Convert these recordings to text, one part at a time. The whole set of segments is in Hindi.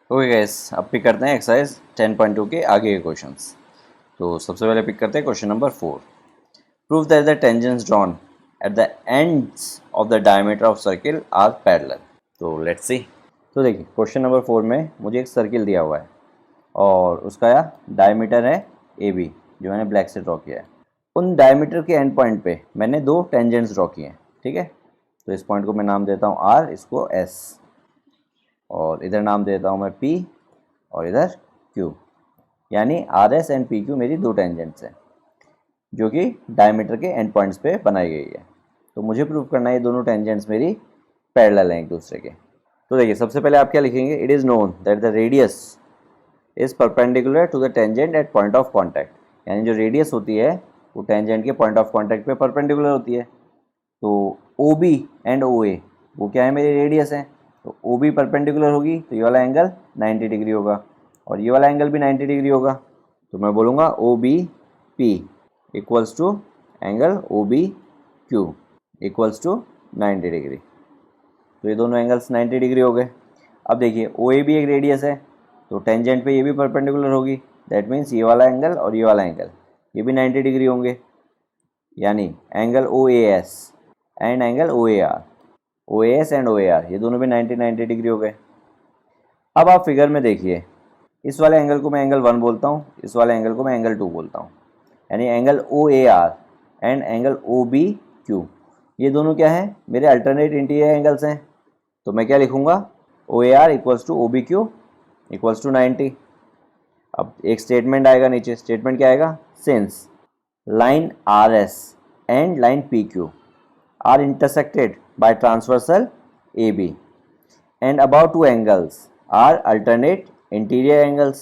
ओके गाइस, अब पिक करते हैं एक्सरसाइज 10.2 के आगे के क्वेश्चंस। तो सबसे पहले पिक करते हैं question number 4। Prove that the tangents drawn at the ends of the diameter of circle are parallel. तो लेट्स सी। तो देखिए क्वेश्चन नंबर 4 में मुझे एक सर्किल दिया हुआ है और उसका डायमीटर है ए बी, जो मैंने ब्लैक से ड्रॉ किया है। उन डायमीटर के एंड पॉइंट पे मैंने दो टेंजेंट्स ड्रॉ किए हैं, ठीक है। तो इस पॉइंट को मैं नाम देता हूँ आर, इसको एस, और इधर नाम देता हूँ मैं P और इधर Q। यानी are S and P Q मेरी दो टेंजेंट्स हैं जो कि डायमीटर के एंड पॉइंट्स पे बनाई गई है। तो मुझे प्रूव करना है ये दोनों टेंजेंट्स मेरी पैरेलल हैं एक दूसरे के। तो देखिए सबसे पहले आप क्या लिखेंगे, it is known that the radius is perpendicular to the tangent at point of contact. यानी जो रेडियस होती है वो टेंजेंट के पॉइंट ऑफ कॉन्टैक्ट पे परपेंडिकुलर होती है। तो ओ बी एंड ओ ए वो क्या है, मेरी रेडियस है। तो ओ बी परपेंडिकुलर होगी तो ये वाला एंगल 90 डिग्री होगा और ये वाला एंगल भी 90 डिग्री होगा। तो मैं बोलूँगा O B P equals to angle O B Q equals to 90 degree. तो ये दोनों एंगल्स 90 डिग्री हो गए। अब देखिए ओ ए भी एक रेडियस है तो टेंजेंट पे ये भी परपेंडिकुलर होगी। दैट मीन्स ये वाला एंगल और ये वाला एंगल ये भी 90 डिग्री होंगे। यानी angle O A S and angle O A R, O A S and O A R ये दोनों भी 90 डिग्री हो गए। अब आप फिगर में देखिए, इस वाले एंगल को मैं एंगल 1 बोलता हूँ, इस वाले एंगल को मैं एंगल 2 बोलता हूँ। यानी angle O A R and angle O B Q ये दोनों क्या है, मेरे अल्टरनेट इंटीरियर एंगल्स हैं। तो मैं क्या लिखूँगा, O A R equals to O B Q equals to 90। अब एक स्टेटमेंट आएगा नीचे, स्टेटमेंट क्या आएगा, since line R S and line P Q are intersected by transversal AB and above two angles are alternate interior angles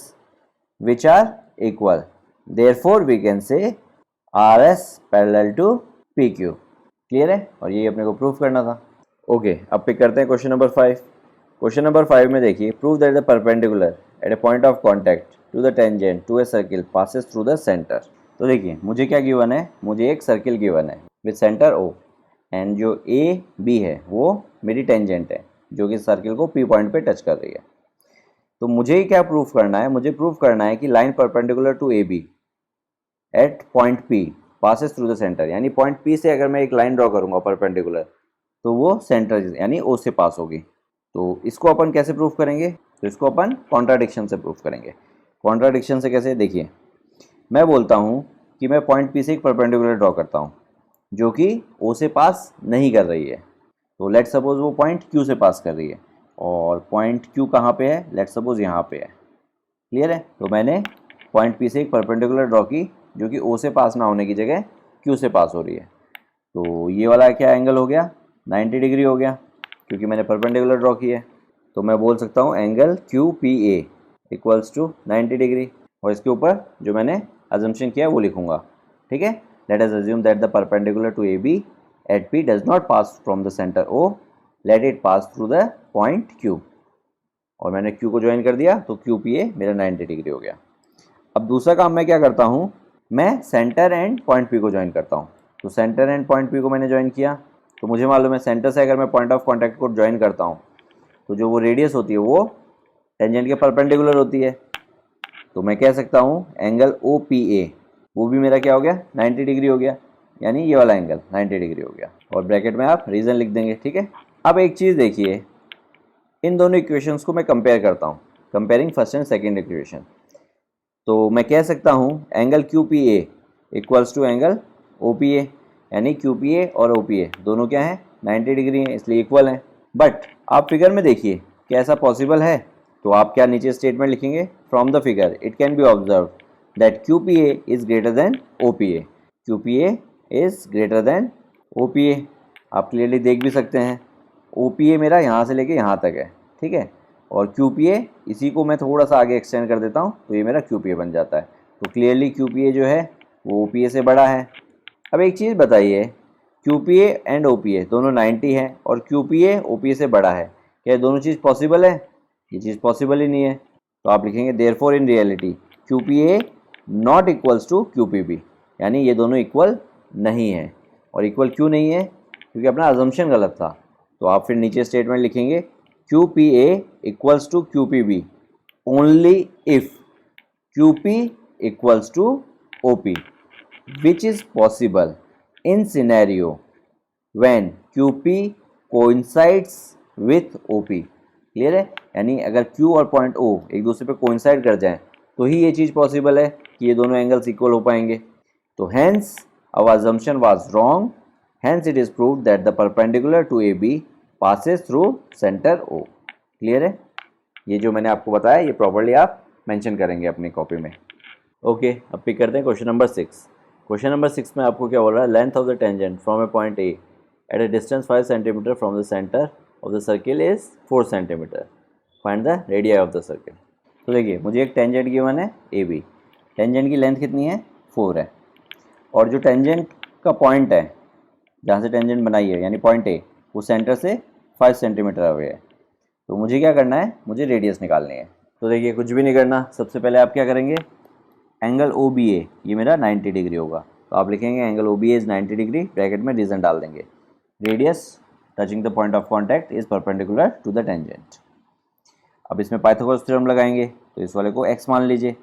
which are equal. Therefore, we can say RS parallel to PQ. Clear है, और यही अपने को प्रूव करना था। ओके, अब पिक करते हैं क्वेश्चन नंबर 5। क्वेश्चन नंबर 5 में देखिए, prove that the perpendicular at a point of contact to the tangent to a circle passes through the centre. तो देखिए मुझे क्या गिवन है, मुझे एक सर्किल गिवन है विद सेंटर O एंड जो ए बी है वो मेरी टेंजेंट है जो कि सर्किल को पी पॉइंट पे टच कर रही है। तो मुझे क्या प्रूफ करना है, मुझे प्रूफ करना है कि line perpendicular to A B at point P passes through the centre. यानी पॉइंट पी से अगर मैं एक लाइन ड्रॉ करूंगा परपेंडिकुलर तो वो सेंटर यानी ओ से पास होगी। तो इसको अपन कैसे प्रूफ करेंगे, तो इसको अपन कॉन्ट्राडिक्शन से प्रूफ करेंगे। कॉन्ट्राडिक्शन से कैसे, देखिए मैं बोलता हूँ कि मैं पॉइंट पी से एक परपेंडिकुलर ड्रॉ करता हूँ जो कि ओ से पास नहीं कर रही है। तो लेट सपोज वो पॉइंट क्यू से पास कर रही है और पॉइंट क्यू कहाँ पे है, लेट सपोज यहाँ पे है। क्लियर है, तो मैंने पॉइंट पी से एक परपेंडिकुलर ड्रॉ की जो कि ओ से पास ना होने की जगह क्यू से पास हो रही है। तो ये वाला क्या एंगल हो गया, 90 डिग्री हो गया क्योंकि मैंने परपेंडिकुलर ड्रॉ की है। तो मैं बोल सकता हूँ angle Q P A equals to 90 degree, और इसके ऊपर जो मैंने अजम्पशन किया वो लिखूँगा। ठीक है, let us assume that the perpendicular to AB at P does not pass from the center O, let it pass through the point Q। और मैंने Q को ज्वाइन कर दिया तो QPA मेरा 90 डिग्री हो गया। अब दूसरा काम मैं क्या करता हूँ, मैं सेंटर एंड पॉइंट P को ज्वाइन करता हूँ। तो सेंटर एंड पॉइंट P को मैंने ज्वाइन किया तो मुझे मालूम है सेंटर से अगर मैं पॉइंट ऑफ कॉन्टैक्ट को ज्वाइन करता हूँ तो जो वो रेडियस होती है वो टेंजेंट के परपेंडिकुलर होती है। तो मैं कह सकता हूँ एंगल OPA वो भी मेरा क्या हो गया, 90 डिग्री हो गया। यानी ये वाला एंगल 90 डिग्री हो गया और ब्रैकेट में आप रीज़न लिख देंगे। ठीक है, अब एक चीज़ देखिए, इन दोनों इक्वेशंस को मैं कंपेयर करता हूँ, comparing first and second equation. तो मैं कह सकता हूँ angle QPA equals to angle OPA। यानी QPA और OPA दोनों क्या हैं, 90 डिग्री हैं, इसलिए इक्वल हैं। बट आप फिगर में देखिए क्या ऐसा पॉसिबल है, तो आप क्या नीचे स्टेटमेंट लिखेंगे, from the figure it can be observe that QPA is greater than OPA। QPA is greater than OPA। आप क्लियरली देख भी सकते हैं OPA मेरा यहाँ से लेके यहाँ तक है, ठीक है, और QPA इसी को मैं थोड़ा सा आगे एक्सटेंड कर देता हूँ तो ये मेरा QPA बन जाता है। तो क्लियरली QPA जो है वो OPA से बड़ा है। अब एक चीज़ बताइए, QPA एंड OPA दोनों 90 है और QPA OPA से बड़ा है, क्या ये दोनों चीज़ पॉसिबल है? ये चीज़ पॉसिबल ही नहीं है। तो आप लिखेंगे therefore in reality QPA not equals to QPB। यानी ये दोनों इक्वल नहीं है। और इक्वल क्यों नहीं है, क्योंकि अपना अजम्पशन गलत था। तो आप फिर नीचे स्टेटमेंट लिखेंगे QPA equals to QPB only if QP equals to OP, which is possible in scenario when QP coincides with OP। Clear है? यानी अगर Q और पॉइंट O एक दूसरे पे कोइंसाइड कर जाएं तो ही ये चीज़ पॉसिबल है कि ये दोनों एंगल्स इक्वल हो पाएंगे। तो hence our assumption was wrong, hence it is proved that the perpendicular to AB passes through centre O। Clear है? ये जो मैंने आपको बताया ये प्रॉपर्ली आप मेंशन करेंगे अपनी कॉपी में। ओके, अब पिक करते हैं क्वेश्चन नंबर 6। क्वेश्चन नंबर 6 में आपको क्या बोल रहा है, length of the tangent from a point A at a distance 5 centimetre from the centre of the circle is 4 centimetre, find the radius of the circle. तो देखिए मुझे एक टेंजेंट गिवन है AB, टेंजेंट की लेंथ कितनी है 4 है, और जो टेंजेंट का पॉइंट है जहाँ से टेंजेंट बनाई है यानी पॉइंट A वो सेंटर से 5 सेंटीमीटर अवे है। तो मुझे क्या करना है, मुझे रेडियस निकालनी है। तो देखिए कुछ भी नहीं करना, सबसे पहले आप क्या करेंगे, एंगल OBA ये मेरा 90 डिग्री होगा, तो आप लिखेंगे angle OBA is 90 degree, bracket में रीजन डाल देंगे, radius touching the point of contact is perpendicular to the tangent. अब इसमें पाइथागोरस थ्योरम लगाएंगे, तो इस वाले को x मान लीजिए,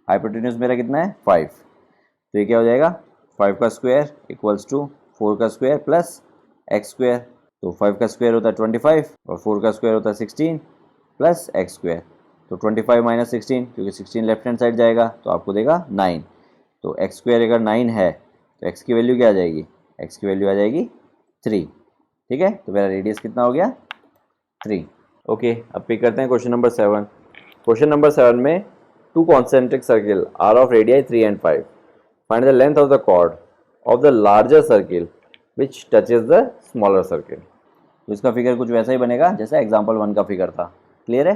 हाइपोटेन्यूज मेरा कितना है 5, तो ये क्या हो जाएगा 5 का स्क्वायर इक्वल्स टू 4 का स्क्वायर प्लस x स्क्वायर। तो 5 का स्क्वायर होता है 25 और 4 का स्क्वायर होता है 16 प्लस x स्क्वायर। तो 25 माइनस 16, क्योंकि 16 लेफ्ट हैंड साइड जाएगा तो आपको देगा 9। तो x स्क्वायर अगर 9 है तो x की वैल्यू क्या आ जाएगी, x की वैल्यू आ जाएगी 3। ठीक है, तो मेरा रेडियस कितना हो गया 3। ओके, अब पिक करते हैं क्वेश्चन नंबर 7। क्वेश्चन नंबर 7 में two concentric circle are of radii 3 and 5, find the length of the chord of the larger circle which touches the smaller circle. तो इसका फिगर कुछ वैसा ही बनेगा जैसा एग्जाम्पल 1 का फिगर था। क्लियर है?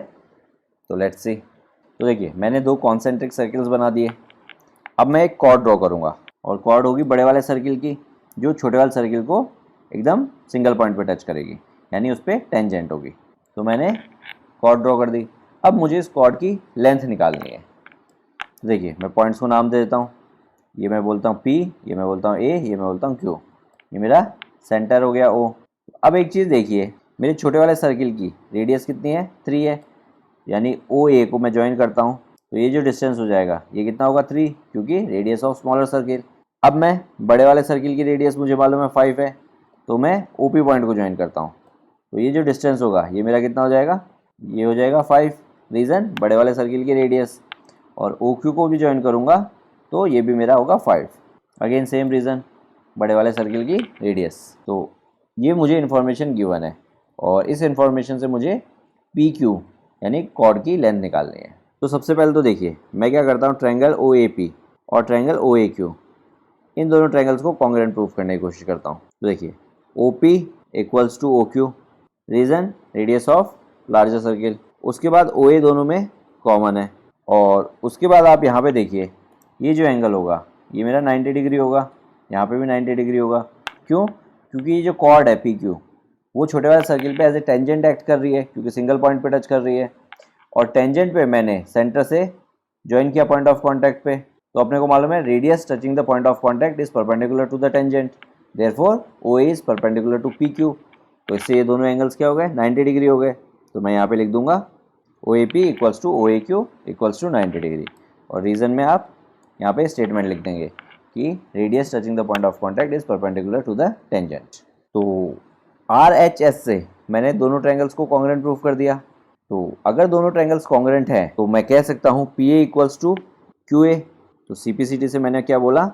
तो लेट्स सी। तो देखिए मैंने दो कॉन्सेंट्रिक सर्किल्स बना दिए, अब मैं एक कॉर्ड ड्रॉ करूँगा, और कॉर्ड होगी बड़े वाले सर्किल की जो छोटे वाले सर्किल को एकदम सिंगल पॉइंट पे टच करेगी, यानी उस पर टेंजेंट होगी। तो मैंने कॉर्ड ड्रॉ कर दी। अब मुझे इस कॉर्ड की लेंथ निकालनी है। तो देखिए मैं पॉइंट्स को नाम दे देता हूँ, ये मैं बोलता हूँ P, ये मैं बोलता हूँ A, ये मैं बोलता हूँ Q, ये मेरा सेंटर हो गया O। अब एक चीज़ देखिए, मेरे छोटे वाले सर्किल की रेडियस कितनी है 3 है, यानी OA को मैं ज्वाइन करता हूँ, तो ये जो डिस्टेंस हो जाएगा ये कितना होगा 3, क्योंकि रेडियस ऑफ स्मॉलर सर्किल। अब मैं बड़े वाले सर्किल की रेडियस मुझे मालूम है 5 है, तो मैं OP पॉइंट को ज्वाइन करता हूँ, तो ये जो डिस्टेंस होगा ये मेरा कितना हो जाएगा, ये हो जाएगा 5, रीज़न बड़े वाले सर्किल की रेडियस, और OQ को भी ज्वाइन करूँगा तो ये भी मेरा होगा 5, अगेन सेम रीज़न बड़े वाले सर्किल की रेडियस। तो ये मुझे इन्फॉर्मेशन गिवन है, और इस इन्फॉर्मेशन से मुझे PQ यानी कॉर्ड की लेंथ निकालनी है। तो सबसे पहले तो देखिए मैं क्या करता हूँ, ट्रायंगल OAP और ट्रायंगल OAQ इन दोनों ट्रायंगल्स को कॉन्ग्रुएंट प्रूफ करने की कोशिश करता हूँ। तो देखिए OP equals to OQ, reason radius of larger circle, उसके बाद OA दोनों में कॉमन है, और उसके बाद आप यहाँ पे देखिए ये जो एंगल होगा ये मेरा 90 डिग्री होगा, यहाँ पे भी 90 डिग्री होगा। क्यों? क्योंकि ये जो कॉर्ड है PQ वो छोटे वाले सर्किल पे एज ए टेंजेंट एक्ट कर रही है, क्योंकि सिंगल पॉइंट पे टच कर रही है, और टेंजेंट पे मैंने सेंटर से ज्वाइन किया पॉइंट ऑफ कॉन्टैक्ट पे। तो अपने को मालूम है radius touching the point of contact is perpendicular to the tangent, therefore OA is perpendicular to PQ। तो इससे ये दोनों एंगल्स क्या हो गए 90 डिग्री हो गए। तो मैं यहाँ पे लिख दूंगा OAP equals to OAQ equals to 90 degree, और रीज़न में आप यहाँ पे स्टेटमेंट लिख देंगे कि radius touching the point of contact is perpendicular to the tangent. तो RHS से मैंने दोनों ट्रायंगल्स को कॉन्ग्रुएंट प्रूफ कर दिया। तो अगर दोनों ट्रायंगल्स कॉन्ग्रुएंट हैं तो मैं कह सकता हूँ PA इक्वल्स टू QA। तो CPCT से मैंने क्या बोला,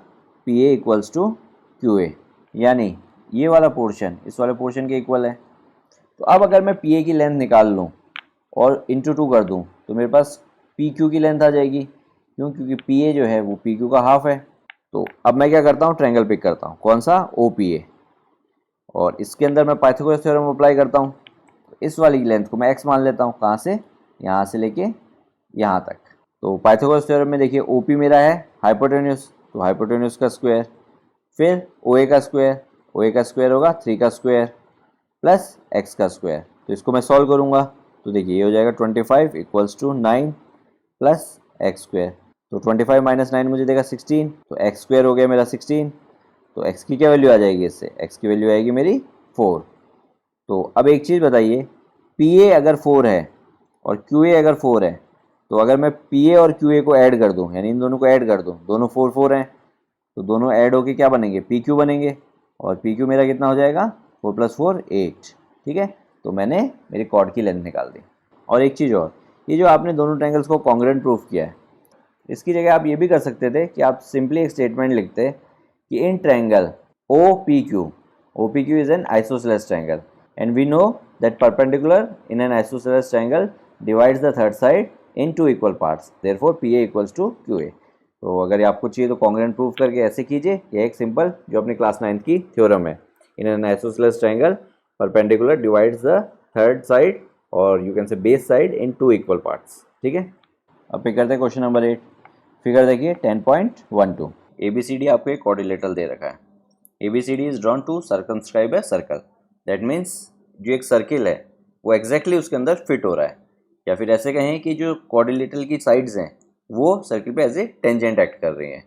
PA इक्वल्स टू QA, यानी ये वाला पोर्शन इस वाले पोर्शन के इक्वल है। तो अब अगर मैं PA की लेंथ निकाल लूँ और इंटू 2 कर दूँ तो मेरे पास PQ की लेंथ आ जाएगी। क्यों? क्योंकि PA जो है वो PQ का हाफ है। तो अब मैं क्या करता हूँ, ट्रायंगल पिक करता हूँ, कौन सा, OPA, और इसके अंदर मैं पाइथागोरस थ्योरम अप्लाई करता हूँ। तो इस वाली लेंथ को मैं x मान लेता हूँ, कहाँ से, यहाँ से लेके यहाँ तक। तो पाइथागोरस थ्योरम में देखिए OP मेरा है हाइपोटेन्यूस, तो हाइपोटेन्यूस का स्क्वायर, फिर OA का स्क्वायर, OA का स्क्वायर होगा 3 का स्क्वायर प्लस x का स्क्वायर। तो इसको मैं सॉल्व करूँगा, तो देखिए ये हो जाएगा 25 equals to 9 plus x square. तो 25 माइनस 9 मुझे देगा 16, तो x स्क्वायर हो गया मेरा 16। तो x की क्या वैल्यू आ जाएगी इससे, x की वैल्यू आएगी मेरी 4। तो अब एक चीज़ बताइए, PA अगर 4 है और QA अगर 4 है तो अगर मैं पी ए और क्यू ए को ऐड कर दूँ, यानी इन दोनों को ऐड कर दूँ, दोनों 4 4 हैं, तो दोनों ऐड होके क्या बनेंगे, पी क्यू बनेंगे। और पी क्यू मेरा कितना हो जाएगा, 4 + 4 8। ठीक है, तो मैंने मेरी कॉर्ड की लेंथ निकाल दी। और एक चीज़ और, ये जो आपने दोनों ट्रायंगल्स को कॉन्ग्रुएंट प्रूफ किया है, इसकी जगह आप ये भी कर सकते थे कि आप सिंपली एक स्टेटमेंट लिखते कि in triangle O P Q is an isosceles triangle and we know that perpendicular in an isosceles triangle divides the third side in 2 equal parts, therefore P A equals to Q A. तो अगर ये आपको चाहिए तो कॉन्ग्रुएंट प्रूफ करके ऐसे कीजिए, यह एक सिंपल जो अपनी क्लास 9th की थ्योरम है, in an isosceles triangle perpendicular divides the third side और you can say base side in 2 equal parts. ठीक है, अब पिक करते हैं क्वेश्चन नंबर 8। फिगर देखिए 10.12। ABCD आपको एक क्वाड्रिलेटरल दे रखा है। ABCD is drawn to circumscribe a circle, that means जो एक सर्किल है वो एग्जैक्टली उसके अंदर फिट हो रहा है, या फिर ऐसे कहें कि जो क्वाड्रिलेटरल की साइड्स हैं वो सर्किल पे एज ए टेंजेंट एक्ट कर रही हैं।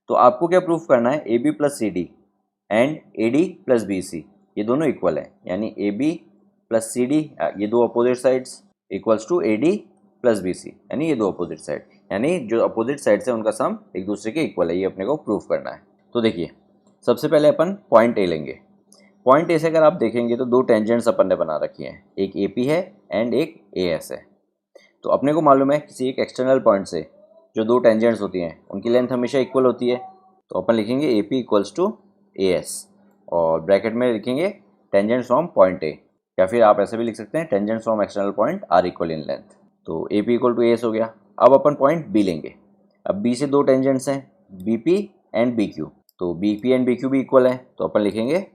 तो आपको क्या प्रूफ करना है, AB + CD and AD + BC ये दोनों इक्वल हैं, यानी AB + CD ये दो opposite sides equals to AD + BC, यानी ये दो अपोजिट साइड, यानी जो अपोजिट साइड्स हैं उनका सम एक दूसरे के इक्वल है, ये अपने को प्रूफ करना है। तो देखिए सबसे पहले अपन पॉइंट ए लेंगे। पॉइंट ए से अगर आप देखेंगे तो दो टेंजेंट्स अपन ने बना रखी हैं, एक AP है एंड एक AS है। तो अपने को मालूम है किसी एक एक्सटर्नल पॉइंट से जो दो टेंजेंट्स होती हैं उनकी लेंथ हमेशा इक्वल होती है, तो अपन लिखेंगे AP = AS और ब्रैकेट में लिखेंगे टेंजेंट्स फ्रॉम पॉइंट ए, या फिर आप ऐसे भी लिख सकते हैं tangents from external point are equal in length. तो AP = AS हो गया। अब अपन पॉइंट B लेंगे। अब B से दो टेंजेंट्स हैं BP एंड BQ, तो BP एंड BQ भी इक्वल है, तो अपन लिखेंगे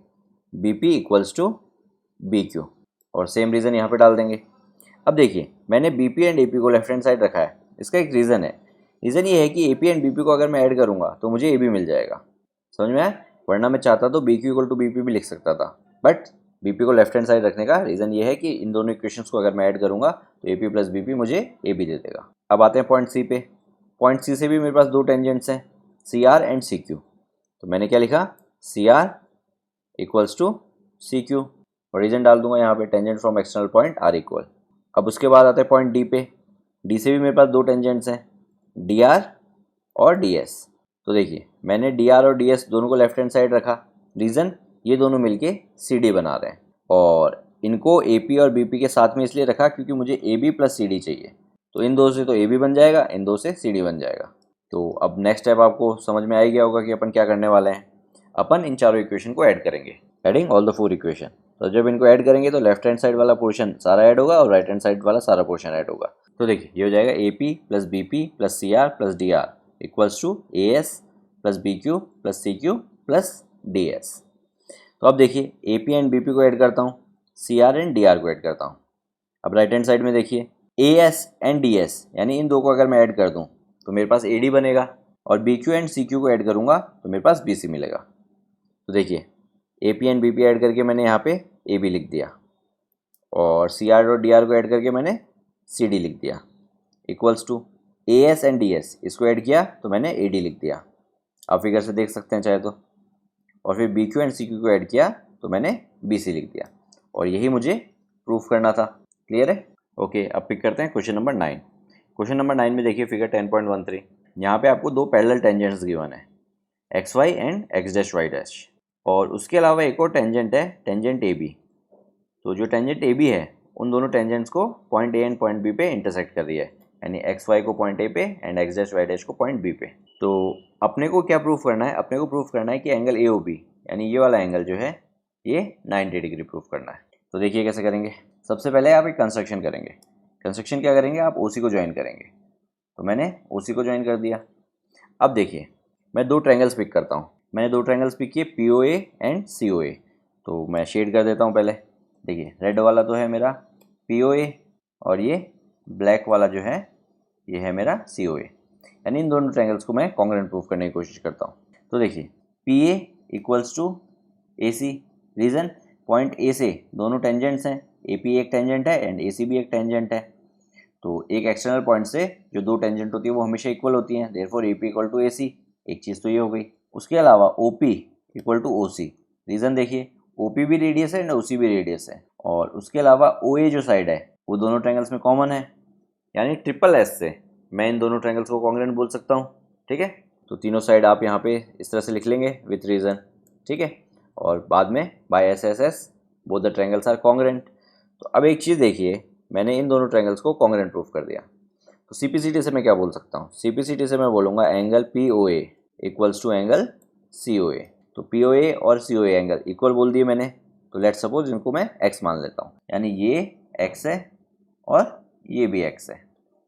BP = BQ और सेम रीज़न यहाँ पे डाल देंगे। अब देखिए मैंने BP एंड AP को लेफ्ट हैंड साइड रखा है, इसका एक रीज़न है। रीज़न ये है कि AP एंड BP को अगर मैं ऐड करूँगा तो मुझे AB मिल जाएगा, समझ में आया। वरना मैं चाहता तो BQ = BP भी लिख सकता था, बट BP को लेफ्ट हैंड साइड रखने का रीज़न ये है कि इन दोनों इक्वेशंस को अगर मैं ऐड करूँगा तो AP + BP मुझे AB दे देगा। अब आते हैं पॉइंट C पे। पॉइंट C से भी मेरे पास दो टेंजेंट्स हैं CR एंड CQ, तो मैंने क्या लिखा, CR = CQ और रीज़न डाल दूंगा यहाँ पे tangent from external point are equal. अब उसके बाद आते हैं पॉइंट D पे। D से भी मेरे पास दो टेंजेंट्स हैं DR और DS, तो देखिए मैंने DR और DS दोनों को लेफ्ट हैंड साइड रखा, रीज़न ये दोनों मिलके CD बना रहे हैं और इनको AP और BP के साथ में इसलिए रखा क्योंकि मुझे AB + CD चाहिए, तो इन दो से तो AB बन जाएगा, इन दो से CD बन जाएगा। तो अब नेक्स्ट स्टेप आपको समझ में आ ही गया होगा कि अपन क्या करने वाले हैं, अपन इन चारों इक्वेशन को ऐड करेंगे, एडिंग ऑल द 4 इक्वेशन। तो जब इनको ऐड करेंगे तो लेफ्ट हैंड साइड वाला पोर्शन सारा ऐड होगा और राइट हैंड साइड वाला सारा पोर्शन ऐड होगा। तो देखिए ये हो जाएगा AP + BP + CR + DR = AS + BQ + CQ + DS। तो अब देखिए AP एंड BP को ऐड करता हूँ, CR एंड DR को ऐड करता हूँ। अब राइट हैंड साइड में देखिए AS एंड DS, यानी इन दो को अगर मैं ऐड कर दूँ तो मेरे पास AD बनेगा और BQ एंड CQ को ऐड करूँगा तो मेरे पास BC मिलेगा। तो देखिए AP एंड BP ऐड करके मैंने यहाँ पे AB लिख दिया और CR और DR को ऐड करके मैंने CD लिख दिया, equals to AS and DS इसको ऐड किया तो मैंने AD लिख दिया, आप फिगर से देख सकते हैं चाहे तो, और फिर BQ एंड CQ को ऐड किया तो मैंने BC लिख दिया और यही मुझे प्रूफ करना था। क्लियर है? ओके, अब पिक करते हैं क्वेश्चन नंबर 9। क्वेश्चन नंबर 9 में देखिए फिगर 10.13, यहाँ पे आपको दो पैरेलल टेंजेंट्स गिवन है XY एंड X', और उसके अलावा एक और टेंजेंट है टेंजेंट AB। तो जो टेंजेंट AB है उन दोनों टेंजेंट्स को point A and point B पे इंटरसेक्ट कर रही है, यानी XY को पॉइंट A पे एंड X', को पॉइंट B पे। तो अपने को क्या प्रूफ करना है, अपने को प्रूफ करना है कि एंगल AOB यानी ये वाला एंगल जो है ये 90 डिग्री प्रूफ करना है। तो देखिए कैसे करेंगे। सबसे पहले आप एक कंस्ट्रक्शन करेंगे। कंस्ट्रक्शन क्या करेंगे, आप OC को ज्वाइन करेंगे, तो मैंने OC को ज्वाइन कर दिया। अब देखिए मैं दो ट्रायंगल्स पिक करता हूँ, मैंने दो ट्रायंगल्स पिक किए POA एंड COA, तो मैं शेड कर देता हूँ पहले। देखिए रेड वाला तो है मेरा POA और ये ब्लैक वाला जो है ये है मेरा COA, यानी इन दोनों ट्रायंगल्स को मैं कॉन्ग्रुएंट प्रूफ करने की कोशिश करता हूँ। तो देखिए PA = AC, reason point A से दोनों टेंजेंट्स हैं, AP एक टेंजेंट है एंड AC भी एक टेंजेंट है, तो एक एक्सटर्नल पॉइंट से जो दो टेंजेंट होती है वो हमेशा इक्वल होती हैं, देयरफॉर AP = AC, एक चीज़ तो ये हो गई। उसके अलावा OP = OC, रीज़न देखिए OP भी रेडियस है एंड OC भी रेडियस है, और उसके अलावा OA जो साइड है वो दोनों ट्रायंगल्स में कॉमन है, यानी ट्रिपल S से मैं इन दोनों ट्रायंगल्स को कॉन्ग्रेंट बोल सकता हूँ, ठीक है। तो तीनों साइड आप यहाँ पे इस तरह से लिख लेंगे विथ रीज़न, ठीक है। और बाद में by S S S both the triangles are congruent. तो अब एक चीज़ देखिए, मैंने इन दोनों ट्रायंगल्स को कॉन्ग्रेंट प्रूफ कर दिया। तो सीपीसीटी से मैं क्या बोल सकता हूँ, सीपीसीटी से मैं बोलूँगा angle P O A equals to angle C O A. तो पी ओ ए और C O A angle equal बोल दिए मैंने, तो लेट्स सपोज इनको मैं एक्स मान लेता हूँ, यानी ये एक्स है और ये भी एक्स है।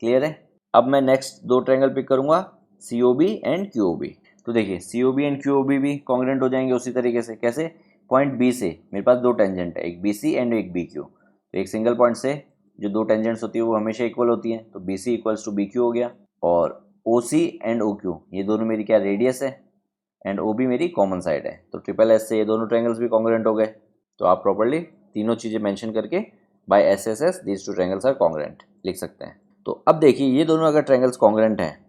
क्लियर है। अब मैं नेक्स्ट दो ट्रायंगल पिक करूँगा, C O B and Q O B. तो देखिए C O B and Q O B भी कॉन्ग्रेंट हो जाएंगे उसी तरीके से। कैसे? पॉइंट बी से मेरे पास दो टेंजेंट है, एक बी सी एंड एक बी क्यू। तो एक सिंगल पॉइंट से जो दो टेंजेंट्स होती है वो हमेशा इक्वल होती हैं, तो B C equals to B Q हो गया। और ओ सी एंड ओ क्यू ये दोनों मेरी क्या रेडियस है, एंड ओ बी मेरी कॉमन साइड है। तो ट्रिपल एस से ये दोनों ट्रायंगल्स भी कॉन्ग्रेंट हो गए। तो आप प्रॉपर्ली तीनों चीज़ें मेंशन करके by S S S these two triangles are congruent लिख सकते हैं। तो अब देखिए ये दोनों अगर ट्रायंगल्स कॉन्ग्रेंट हैं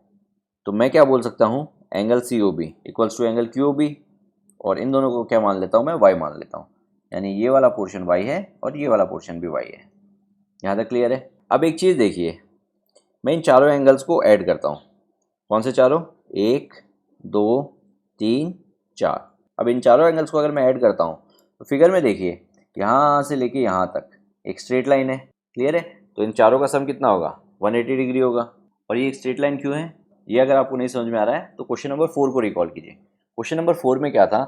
तो मैं क्या बोल सकता हूँ, angle C O B equals to angle Q O B, और इन दोनों को क्या मान लेता हूँ मैं, वाई मान लेता हूँ। यानी ये वाला पोर्शन वाई है और ये वाला पोर्शन भी वाई है। यहाँ तक क्लियर है। अब एक चीज़ देखिए, मैं इन चारों एंगल्स को ऐड करता हूँ। कौन से चारों? 1 2 3 4। अब इन चारों एंगल्स को अगर मैं ऐड करता हूँ तो फिगर में देखिए यहाँ से लेके यहाँ तक एक स्ट्रेट लाइन है। क्लियर है। तो इन चारों का सम कितना होगा? 180 डिग्री होगा। और ये एक स्ट्रेट लाइन क्यों है, ये अगर आपको नहीं समझ में आ रहा है तो क्वेश्चन नंबर 4 को रिकॉल कीजिए। क्वेश्चन नंबर 4 में क्या था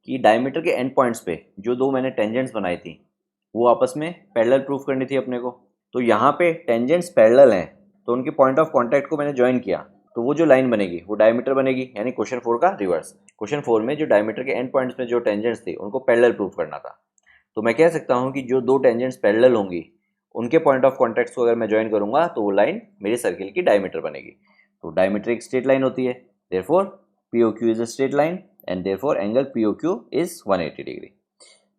कि डायमीटर के एंड पॉइंट्स पे जो दो मैंने टेंजेंट्स बनाई थी वो आपस में पैरेलल प्रूफ करनी थी अपने को। तो यहाँ पे टेंजेंट्स पैरेलल हैं तो उनके पॉइंट ऑफ कांटेक्ट को मैंने ज्वाइन किया, तो वो जो लाइन बनेगी वो डायमीटर बनेगी, यानी क्वेश्चन 4 का रिवर्स। क्वेश्चन 4 में जो डायमीटर के एंड पॉइंट्स में जो टेंजेंट्स थे उनको पैरेलल प्रूफ करना था। तो मैं कह सकता हूँ कि जो दो टेंजेंट्स पैरेलल होंगी उनके पॉइंट ऑफ कॉन्टैक्ट को अगर मैं ज्वाइन करूंगा तो वो लाइन मेरे सर्किल की डायमीटर बनेगी। तो डायमीटर एक स्ट्रेट लाइन होती है, therefore P O Q is a straight line and therefore angle P O Q is 180 degree.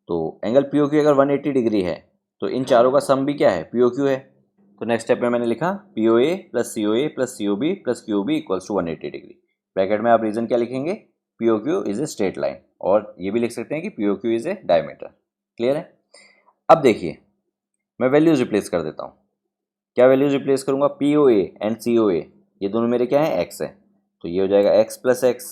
तो एंगल पी ओ क्यू अगर 180 डिग्री है तो इन चारों का सम भी क्या है? पी ओ क्यू है। तो नेक्स्ट स्टेप में मैंने लिखा P O A plus C O A plus C O B plus Q O B equals to 180 degree. Bracket में आप रीजन क्या लिखेंगे? P O Q is a straight line, और ये भी लिख सकते हैं कि P O Q is a diameter. Clear है। अब देखिए मैं वैल्यूज रिप्लेस कर देता हूँ। क्या वैल्यूज रिप्लेस करूँगा? P O A and C O ए ये दोनों मेरे क्या है? एक्स है, तो ये हो जाएगा एक्स प्लस एक्स।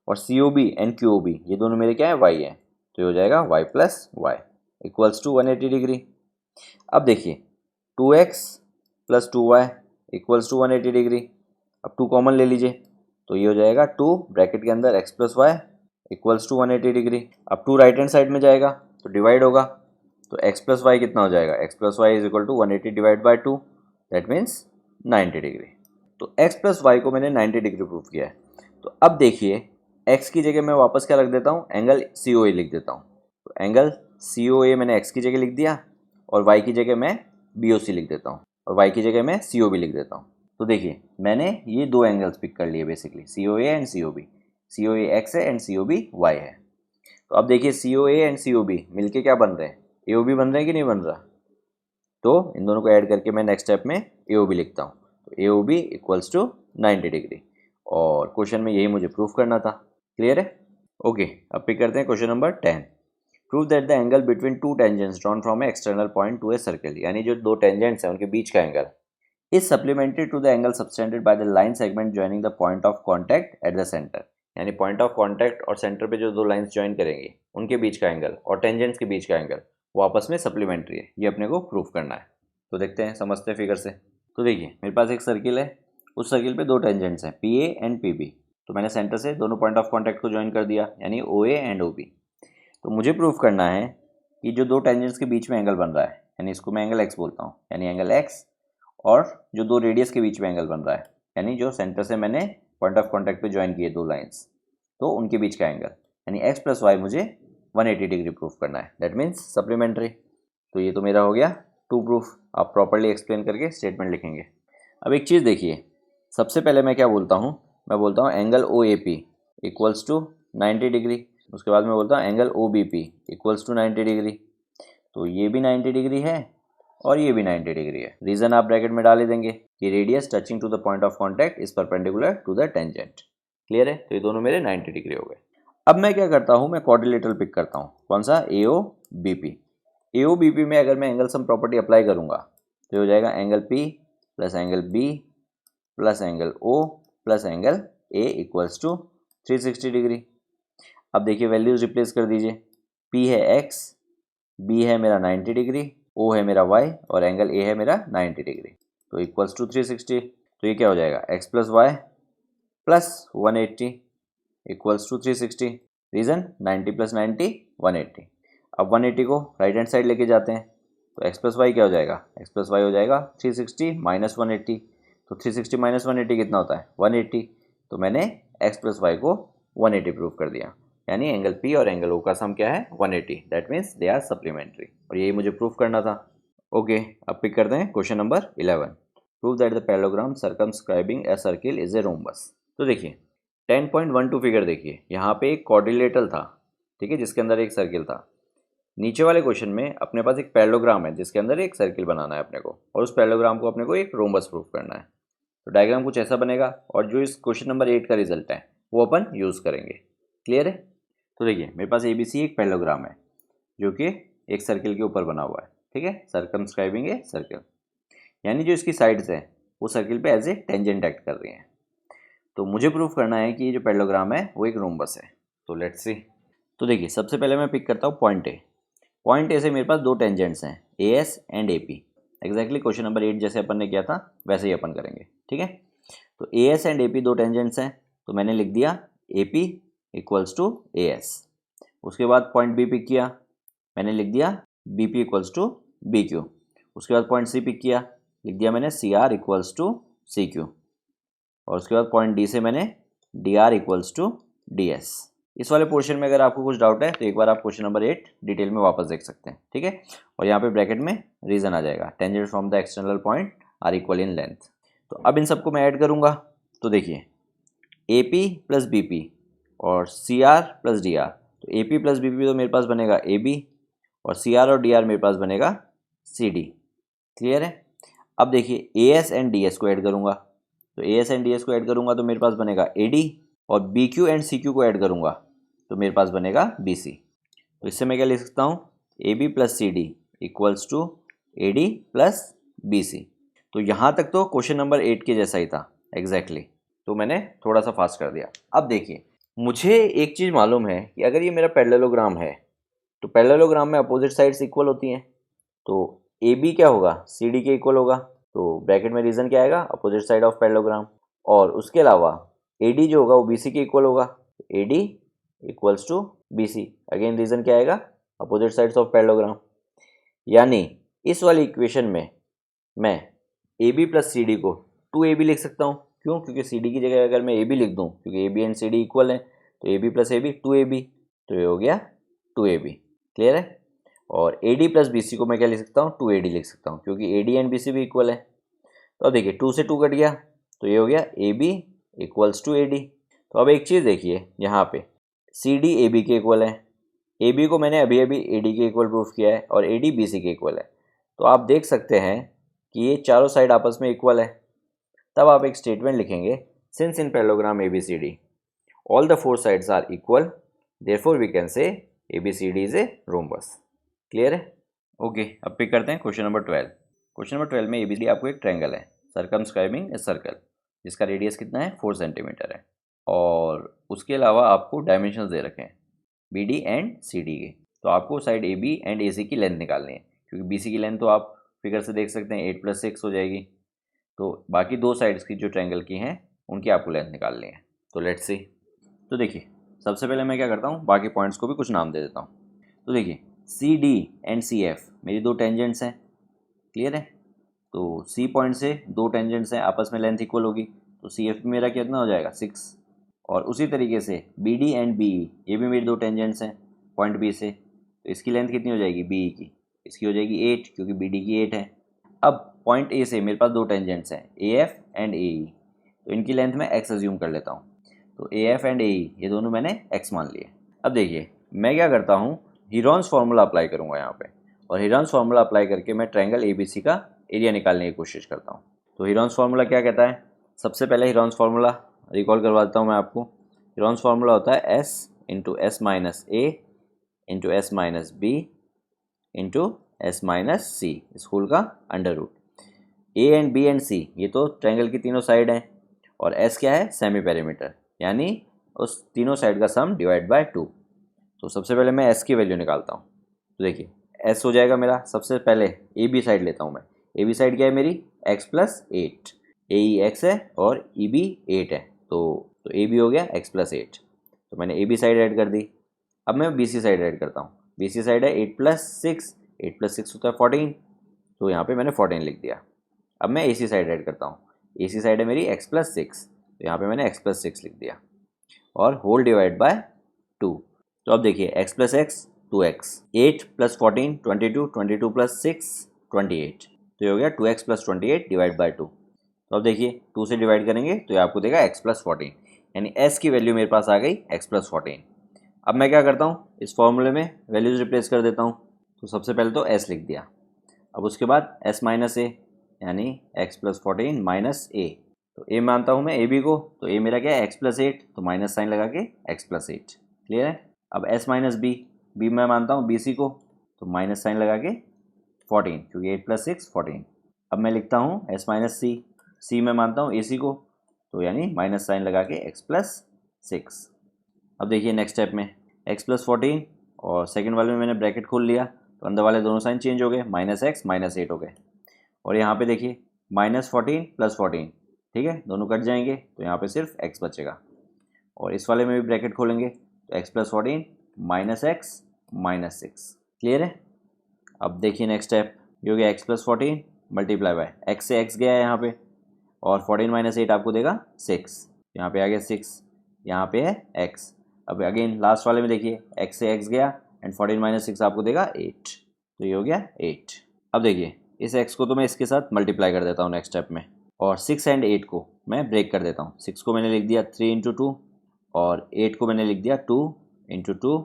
और C O B and Q O B ये दोनों मेरे क्या है? वाई है, तो ये हो जाएगा Y plus Y equals to 180 degree. अब देखिए 2x plus 2y equals to 180 degree. अब 2 कॉमन ले लीजिए, तो ये हो जाएगा 2 ब्रैकेट के अंदर x plus Y equals to 180 degree. अब 2 राइट हैंड साइड में जाएगा तो डिवाइड होगा, तो x प्लस वाई कितना हो जाएगा? x plus Y is equal to 180 divide by 2, that means 90 degree. तो x प्लस वाई को मैंने 90 डिग्री प्रूफ किया है। तो अब देखिए x की जगह मैं वापस क्या रख देता हूँ? एंगल सी ओ ए लिख देता हूँ। तो एंगल सी ओ ए मैंने x की जगह लिख दिया, और y की जगह मैं बी ओ सी लिख देता हूँ, और y की जगह मैं सी ओ बी लिख देता हूँ। तो देखिए मैंने ये दो एंगल्स पिक कर लिए basically, C O A and C O B. C O A X है and C O B Y है। तो अब देखिए C O A and C O B मिलके क्या बन रहे हैं? ए ओ बी बन रहे हैं कि नहीं बन रहा? तो इन दोनों को ऐड करके मैं नेक्स्ट स्टेप में ए ओ बी लिखता हूँ। तो A O B equals to 90 degree, और क्वेश्चन में यही मुझे प्रूफ करना था। क्लियर है। ओके, अब पिक करते हैं question number 10। Prove that the angle between two tangents drawn from a external point to a circle, यानी जो दो टेंजेंट्स हैं उनके बीच का angle is supplemented to the angle subtended by the line segment joining the point of contact at the centre. यानी पॉइंट ऑफ कॉन्टैक्ट और सेंटर पे जो दो लाइंस ज्वाइन करेंगे उनके बीच का एंगल और टेंजेंट्स के बीच का एंगल वो आपस में सप्लीमेंट्री है, ये अपने को प्रूफ करना है। तो देखते हैं, समझते हैं फिगर से। तो देखिए मेरे पास एक सर्किल है, उस सर्किल पे दो टेंजेंट्स हैं P A and P B. तो मैंने सेंटर से दोनों पॉइंट ऑफ कॉन्टैक्ट को ज्वाइन कर दिया, यानी ओ ए एंड ओ बी। तो मुझे प्रूफ करना है कि जो दो टेंजेंट्स के बीच में एंगल बन रहा है, यानी इसको मैं एंगल एक्स बोलता हूँ, यानी एंगल एक्स, और जो दो रेडियस के बीच में एंगल बन रहा है, यानी जो सेंटर से मैंने पॉइंट ऑफ कॉन्टैक्ट पे ज्वाइन किए दो लाइंस, तो उनके बीच का एंगल, यानी एक्स प्लस वाई मुझे 180 डिग्री प्रूफ करना है, दैट मीन्स सप्लीमेंट्री। तो ये तो मेरा हो गया टू प्रूफ। आप प्रॉपर्ली एक्सप्लेन करके स्टेटमेंट लिखेंगे। अब एक चीज़ देखिए, सबसे पहले मैं क्या बोलता हूँ? मैं बोलता हूँ angle O A P equals to 90 degree. उसके बाद मैं बोलता हूँ angle O B P equals to 90 degree. तो ये भी 90 डिग्री है और ये भी 90 डिग्री है। रीज़न आप ब्रैकेट में डाल ही देंगे कि radius touching to the point of contact is perpendicular to the tangent. Clear है। तो ये दोनों मेरे 90 डिग्री हो गए। अब मैं क्या करता हूँ? मैं क्वाड्रिलेटरल पिक करता हूँ। कौन सा? ए ओ बी पी। ए ओ बी पी में अगर मैं एंगल सम प्रॉपर्टी अप्लाई करूँगा तो हो जाएगा angle P plus angle B plus angle O plus angle A equals to 360 degree. अब देखिए वैल्यूज रिप्लेस कर दीजिए, P है x, B है मेरा 90 डिग्री, O है मेरा y और एंगल A है मेरा 90 डिग्री, तो इक्वल्स टू 360। तो ये क्या हो जाएगा x plus Y plus 180 equals to 360। Reason 90 plus 90 180। अब 180 को राइट हैंड साइड लेके जाते हैं, तो x प्लस वाई क्या हो जाएगा, x प्लस वाई हो जाएगा 360 माइनस 180। तो 360 माइनस 180 कितना होता है 180। तो मैंने x प्लस वाई को 180 प्रूव कर दिया, यानी एंगल P और एंगल O का सम क्या है 180। That means they are supplementary, और यही मुझे प्रूफ करना था। ओके, अब पिक करते हैं question number 11। Prove that the parallelogram circumscribing a circle is a rhombus. तो देखिए 10.12 फिगर देखिए, यहाँ पे एक क्वाड्रिलेटरल था, ठीक है, जिसके अंदर एक सर्किल था। नीचे वाले क्वेश्चन में अपने पास एक पैरेललोग्राम है जिसके अंदर एक सर्किल बनाना है अपने को, और उस पैरेललोग्राम को अपने को एक रोम्बस प्रूफ करना है। तो डायग्राम कुछ ऐसा बनेगा, और जो इस क्वेश्चन नंबर 8 का रिजल्ट है वो अपन यूज़ करेंगे। क्लियर है? तो देखिए मेरे पास ABC एक पैरेललोग्राम है जो कि एक सर्किल के ऊपर बना हुआ है, ठीक है, सर्कमस्क्राइबिंग ए सर्किल, यानी जो इसकी साइड्स हैं वो सर्किल पे एज ए टेंजेंट एक्ट कर रही हैं। तो मुझे प्रूफ करना है कि ये जो पैरेललोग्राम है वो एक रोम्बस है। तो लेट्स सी। तो देखिए सबसे पहले मैं पिक करता हूँ पॉइंट ए। पॉइंट ए से मेरे पास दो टेंजेंट्स हैं, AS and AP। Exactly question number 8 जैसे अपन ने किया था वैसे ही अपन करेंगे, ठीक है। तो AS एंड AP दो टेंजेंट्स हैं, तो मैंने लिख दिया AP इक्वल्स टू AS। उसके बाद पॉइंट B पिक किया, मैंने लिख दिया BP इक्वल्स टू BQ। उसके बाद पॉइंट C पिक किया, लिख दिया मैंने CR इक्वल्स टू CQ। और उसके बाद पॉइंट डी से मैंने DR इक्वल्स टू DS। इस वाले पोर्शन में अगर आपको कुछ डाउट है तो एक बार आप क्वेश्चन नंबर 8 डिटेल में वापस देख सकते हैं, ठीक है। और यहाँ पे ब्रैकेट में रीजन आ जाएगा, tangent from the external point are equal in length. तो अब इन सबको मैं ऐड करूँगा, तो देखिए AP प्लस BP और CR प्लस DR। तो AP प्लस BP तो मेरे पास बनेगा AB, और CR और DR मेरे पास बनेगा CD। क्लियर है? अब देखिए AS एंड DS को ऐड करूँगा, तो AS एंड DS को ऐड करूँगा तो मेरे पास बनेगा AD, और BQ एंड CQ को ऐड करूँगा तो मेरे पास बनेगा BC। तो इससे मैं क्या लिख सकता हूँ, AB plus CD equals to AD plus BC। तो यहाँ तक तो क्वेश्चन नंबर 8 के जैसा ही था एग्जैक्टली, तो मैंने थोड़ा सा फास्ट कर दिया। अब देखिए मुझे एक चीज़ मालूम है कि अगर ये मेरा पैरेललोग्राम है तो पैरेललोग्राम में अपोजिट साइड्स इक्वल होती हैं, तो AB क्या होगा CD के इक्वल होगा। तो ब्रैकेट में रीजन क्या आएगा, अपोजिट साइड ऑफ पैरेललोग्राम। और उसके अलावा AD जो होगा वो BC के इक्वल होगा, AD equals to BC। Again reason क्या आएगा, अपोजिट साइड्स ऑफ पैरेललोग्राम। यानी इस वाली इक्वेशन में मैं AB प्लस CD को 2AB लिख सकता हूँ। क्यों? क्योंकि CD की जगह अगर मैं AB लिख दूँ, क्योंकि AB एंड CD इक्वल है, तो AB प्लस AB 2AB, तो ये हो गया 2AB। क्लियर है? और AD प्लस BC को मैं क्या लिख सकता हूँ, 2AD लिख सकता हूँ, क्योंकि AD एंड BC भी इक्वल है। तो अब देखिए 2 से 2 कट गया, तो ये हो गया AB इक्वल्स टू AD। तो अब एक चीज़ देखिए यहाँ पे CD AB के इक्वल है, AB को मैंने अभी अभी AD के इक्वल प्रूफ किया है, और AD BC के इक्वल है। तो आप देख सकते हैं कि ये चारों साइड आपस में इक्वल है। तब आप एक स्टेटमेंट लिखेंगे, since in parallelogram ABCD all the four sides are equal, therefore we can say ABCD is a rhombus. Clear है? ओके, अब पिक करते हैं क्वेश्चन नंबर 12। क्वेश्चन नंबर 12 में ABCD आपको एक ट्रायंगल है सर्कमस्क्राइबिंग ए सर्कल, जिसका रेडियस कितना है 4 सेंटीमीटर है, और उसके अलावा आपको डायमेंशंस दे रखे हैं BD एंड CD के। तो आपको साइड AB एंड AC की लेंथ निकालनी है, क्योंकि BC की लेंथ तो आप फिगर से देख सकते हैं 8 + 6 हो जाएगी। तो बाकी दो साइड्स की जो ट्रायंगल की हैं उनकी आपको लेंथ निकालनी है। तो लेट्स सी। तो देखिए सबसे पहले मैं क्या करता हूँ, बाकी पॉइंट्स को भी कुछ नाम दे देता हूँ। तो देखिए CD एंड CF मेरी दो टेंजेंट्स हैं। क्लियर है? तो C पॉइंट से दो टेंजेंट्स हैं, आपस में लेंथ इक्वल होगी, तो CF भी मेरा कितना हो जाएगा 6। और उसी तरीके से BD एंड BE ये भी मेरी दो टेंजेंट्स हैं पॉइंट B से, तो इसकी लेंथ कितनी हो जाएगी BE की, इसकी हो जाएगी 8, क्योंकि BD की 8 है। अब पॉइंट A से मेरे पास दो टेंजेंट्स हैं AF एंड AE, तो इनकी लेंथ मैं x अज्यूम कर लेता हूँ। तो AF एंड AE ये दोनों मैंने x मान लिए। अब देखिए मैं क्या करता हूँ, हीरोन्स फार्मूला अप्लाई करूँगा यहाँ पे, और हीरोन्स फार्मूला अप्लाई करके मैं ट्रायंगल ABC का एरिया निकालने की कोशिश करता हूँ। तो हीरोन्स फार्मूला क्या कहता है, सबसे पहले हीरोन्स फार्मूला रिकॉल करवाता हूँ मैं आपको। हीरोन्स फार्मूला होता है S into S minus A into S minus B into S minus C, स्कूल का under root. A and B and C ये तो ट्रायंगल की तीनों साइड हैं, और एस क्या है, सेमी पेरीमीटर, यानी उस तीनों साइड का सम डिवाइड बाय 2। तो सबसे पहले मैं एस की वैल्यू निकालता हूँ। तो देखिए एस हो जाएगा मेरा, सबसे पहले ए बी साइड लेता हूँ मैं। ए बी साइड क्या है मेरी, x+8, ए ई एक्स है और ई बी 8 है, तो ए बी हो गया x+8। तो मैंने ए बी साइड ऐड कर दी। अब मैं बी सी साइड ऐड करता हूँ। बी सी साइड है 8+6, 8+6 होता है 14, तो यहाँ पे मैंने 14 लिख दिया। अब मैं ए सी साइड ऐड करता हूँ। ए सी साइड है मेरी x+6, तो यहाँ पे मैंने x+6 लिख दिया, और होल डिवाइड बाय 2। तो अब देखिए x+x 2x, 8+14 22, 22+6 28, तो ये हो गया 2x+28 डिवाइड बाय 2। तो अब देखिए 2 से डिवाइड करेंगे तो ये आपको देगा x+14, यानी s की वैल्यू मेरे पास आ गई x+14। अब मैं क्या करता हूँ, इस फॉर्मूले में वैल्यूज रिप्लेस कर देता हूँ। तो सबसे पहले तो s लिख दिया, अब उसके बाद s माइनस ए, यानी x+14 माइनस ए। तो a मानता हूँ मैं ए बी को, तो a मेरा क्या है x+8, तो माइनस साइन लगा के x+8, क्लियर है। अब s माइनस बी, बी मैं मानता हूँ बी सी को, तो माइनस साइन लगा के 14, क्योंकि 8+6 14। अब मैं लिखता हूँ s माइनस सी, सी मैं मानता हूँ ए सी को, तो यानी माइनस साइन लगा के x+6। अब देखिए नेक्स्ट स्टेप में x+14 और सेकंड वाले में मैंने ब्रैकेट खोल लिया, तो अंदर वाले दोनों साइन चेंज हो गए, -x -8 हो गए। और यहाँ पे देखिए -14 + 14, ठीक है, दोनों कट जाएंगे, तो यहाँ पे सिर्फ x बचेगा। और इस वाले में भी ब्रैकेट खोलेंगे, तो x+14 -x -6, क्लियर है। अब देखिए नेक्स्ट स्टेप, ये हो गया x+14 मल्टीप्लाई बाय x से x गया है यहाँ पे, और 14 - 8 आपको देगा 6, यहाँ पे आ गया 6, यहाँ पे है x। अब अगेन लास्ट वाले में देखिए x से x गया एंड 14 - 6 आपको देगा 8, तो ये हो गया 8। अब देखिए इस x को तो मैं इसके साथ मल्टीप्लाई कर देता हूँ नेक्स्ट स्टेप में, और 6 एंड 8 को मैं ब्रेक कर देता हूँ। 6 को मैंने लिख दिया 3 × 2, और 8 को मैंने लिख दिया 2 × 2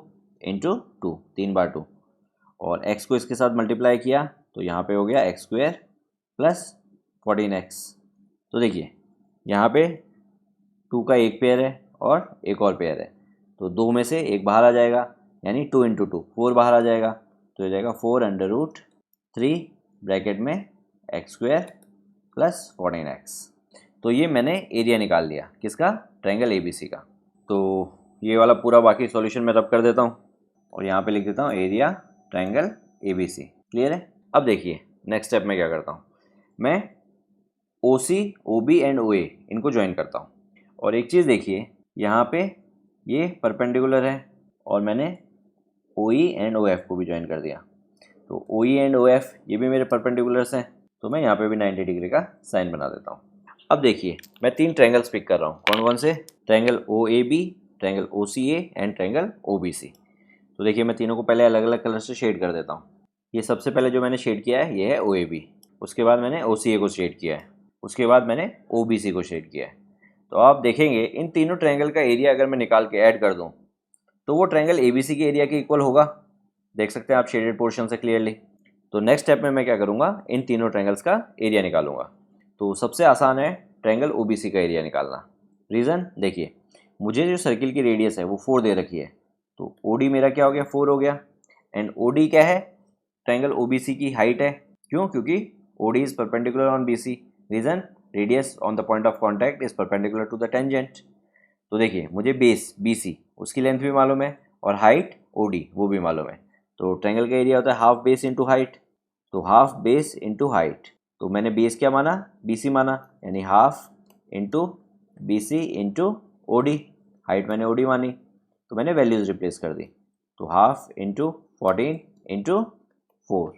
× 2, 3 बार 2, और x को इसके साथ मल्टीप्लाई किया, तो यहाँ पे हो गया x² + 14x। तो देखिए यहाँ पे 2 का एक पेयर है और एक और पेयर है, तो 2 में से एक बाहर आ जाएगा, यानी 2 × 2 4 बाहर आ जाएगा, तो हो जाएगा 4√3 ब्रैकेट में x² + 14x। तो ये मैंने एरिया निकाल लिया किसका, ट्रायंगल ABC का। तो ये वाला पूरा बाकी सॉल्यूशन मैं रब कर देता हूँ, और यहाँ पे लिख देता हूँ एरिया ट्रायंगल ABC, क्लियर है। अब देखिए नेक्स्ट स्टेप में क्या करता हूँ, मैं OC, OB एंड OA इनको ज्वाइन करता हूँ। और एक चीज़ देखिए, यहाँ पे ये परपेंडिकुलर है, और मैंने OE एंड OF को भी ज्वाइन कर दिया, तो OE एंड OF ये भी मेरे परपेंडिकुलर्स हैं, तो मैं यहाँ पे भी 90 डिग्री का साइन बना देता हूँ। अब देखिए मैं 3 ट्रायंगल्स पिक कर रहा हूँ, कौन कौन से, triangle OAB, triangle OCA and triangle OBC। तो देखिए मैं तीनों को पहले अलग अलग कलर से शेड कर देता हूँ। ये सबसे पहले जो मैंने शेड किया है ये है OAB, उसके बाद मैंने OCA को शेड किया है, उसके बाद मैंने OBC को शेड किया है। तो आप देखेंगे इन तीनों ट्रायंगल का एरिया अगर मैं निकाल के ऐड कर दूं, तो वो ट्रायंगल ABC के एरिया के इक्वल होगा, देख सकते हैं आप शेडेड पोर्शन से क्लियरली। तो नेक्स्ट स्टेप में मैं क्या करूँगा, इन तीनों ट्रायंगल्स का एरिया निकालूंगा। तो सबसे आसान है ट्रायंगल OBC का एरिया निकालना। रीज़न देखिए, मुझे जो सर्किल की रेडियस है वो 4 दे रखी है, तो OD मेरा क्या हो गया, 4 हो गया, एंड OD क्या है, ट्रायंगल OBC की हाइट है। क्यों, क्योंकि OD is perpendicular on BC। Reason, radius on the point of contact is perpendicular to the tangent. तो देखिए मुझे बेस BC उसकी लेंथ भी मालूम है, और हाइट OD वो भी मालूम है। तो ट्रायंगल का एरिया होता है हाफ बेस इंटू हाइट, तो हाफ बेस इंटू हाइट। तो मैंने बेस क्या माना, BC माना, यानी half into BC into OD, height मैंने OD मानी, तो मैंने वैल्यूज रिप्लेस कर दी, तो हाफ इंटू 14 इंटू 4।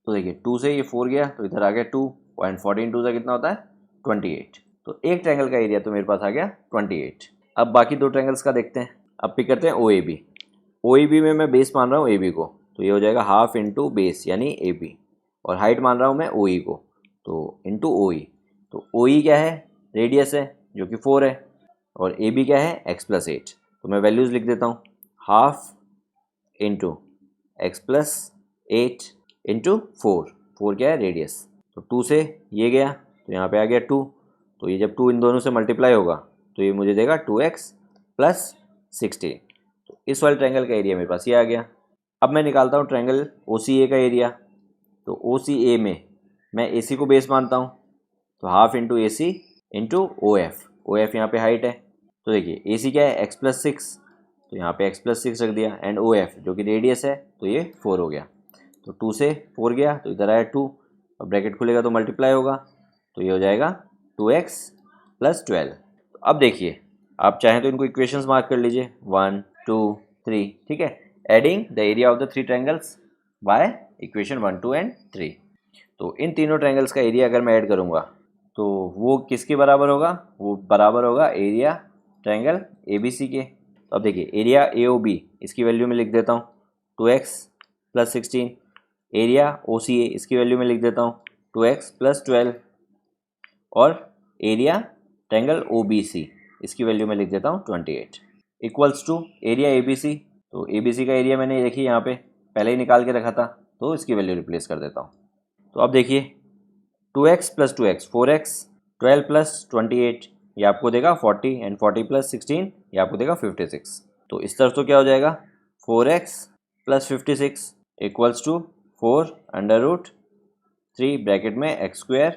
तो देखिए 2 से ये 4 गया, तो इधर आ गया 2, और 14 2 से कितना होता है 28। तो एक ट्रायंगल का एरिया तो मेरे पास आ गया 28। अब बाकी दो ट्रायंगल्स का देखते हैं। अब पिक करते हैं OAB। OAB में मैं बेस मान रहा हूँ AB को, तो ये हो जाएगा हाफ इंटू बेस यानी AB, और हाइट मान रहा हूँ मैं OE को, तो इंटू OE। तो OE क्या है, रेडियस है जो कि 4 है, और AB क्या है x+8। तो मैं वैल्यूज़ लिख देता हूँ, हाफ इंटू x+8 इंटू 4 क्या है रेडियस, तो 2 से ये गया, तो यहाँ पे आ गया 2, तो ये जब 2 इन दोनों से मल्टीप्लाई होगा तो ये मुझे देगा 2x + 16। तो इस वाले ट्रायंगल का एरिया मेरे पास ये आ गया। अब मैं निकालता हूँ ट्रायंगल OCA का एरिया। तो OCA में मैं AC को बेस मानता हूँ, तो half into A C into O F, O F यहाँ पे हाइट है। तो देखिए ए सी क्या है x+6, तो यहाँ पे x+6 रख दिया, एंड ओ एफ जो कि रेडियस है तो ये 4 हो गया। तो 2 से 4 गया तो इधर आया 2, अब ब्रैकेट खुलेगा तो मल्टीप्लाई होगा, तो ये हो जाएगा 2x + 12। तो अब देखिए आप चाहें तो इनको इक्वेशंस मार्क कर लीजिए 1 2 3, ठीक है। Adding the area of the 3 triangles by equation 1 2 and 3। तो इन तीनों ट्रायंगल्स का एरिया अगर मैं ऐड करूँगा तो वो किसके बराबर होगा, वो बराबर होगा area triangle A B C के। तो अब देखिए एरिया ए ओ बी इसकी वैल्यू में लिख देता हूँ 2x + 16, एरिया ओ सी ए इसकी वैल्यू में लिख देता हूँ 2x + 12, और area triangle O B C इसकी वैल्यू में लिख देता हूँ 28 equals to area A B C. तो ए बी सी का एरिया मैंने देखिए यहाँ पे पहले ही निकाल के रखा था, तो इसकी वैल्यू रिप्लेस कर देता हूँ। तो अब देखिए 2x + 2x 4x, 12 + 28 ये आपको देगा 40, एंड 40 + 16 ये आपको देगा 56। तो इस तरफ तो क्या हो जाएगा 4x + 56 इक्वल्स टू 4√3 ब्रैकेट में x²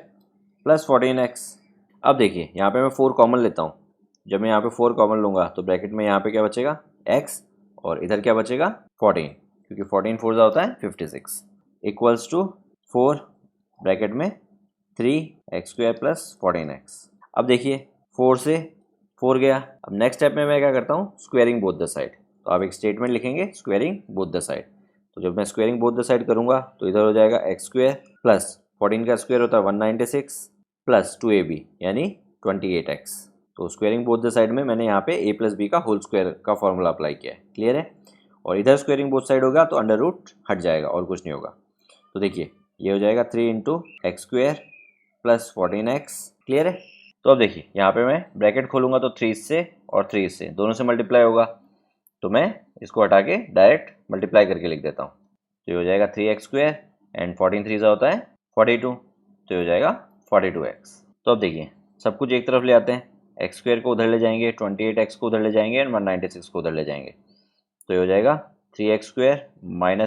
+ 14x। अब देखिए यहाँ पे मैं 4 कॉमन लेता हूँ, जब मैं यहाँ पे 4 कॉमन लूँगा तो ब्रैकेट में यहाँ पे क्या बचेगा x, और इधर क्या बचेगा 14, क्योंकि 14 4 होता है 56 इक्वल्स टू 4 ब्रैकेट में 3x² + 14x। अब देखिए 4 से 4 गया। अब नेक्स्ट स्टेप में मैं क्या करता हूँ स्क्वेयरिंग बोथ द साइड। तो आप एक स्टेटमेंट लिखेंगे स्क्वेयरिंग बोथ द साइड। तो जब मैं स्क्वेयरिंग बोथ द साइड करूँगा तो इधर हो जाएगा x² + 14 का स्क्वायर होता है 196 + 2ab यानी 28x। तो स्क्वेयरिंग बोथ द साइड में मैंने यहाँ पे a + b का होल स्क्वायर का फॉर्मूला अप्लाई किया है, क्लियर है। और इधर स्क्वेयरिंग बोथ साइड होगा तो अंडर रूट हट जाएगा और कुछ नहीं होगा। तो देखिए ये हो जाएगा 3 × x² + 14x, क्लियर है। तो अब देखिए यहाँ पे मैं ब्रैकेट खोलूँगा तो 3 से और 3 से दोनों से मल्टीप्लाई होगा, तो मैं इसको हटा के डायरेक्ट मल्टीप्लाई करके लिख देता हूँ। तो ये हो जाएगा 3x² एंड 14 3 होता है 42, तो ये हो जाएगा 42x। तो अब देखिए सब कुछ एक तरफ ले आते हैं, x² को उधर ले जाएंगे, 28x को उधर ले जाएंगे, एंड 196 को उधर ले जाएंगे। तो ये हो जाएगा 3x² -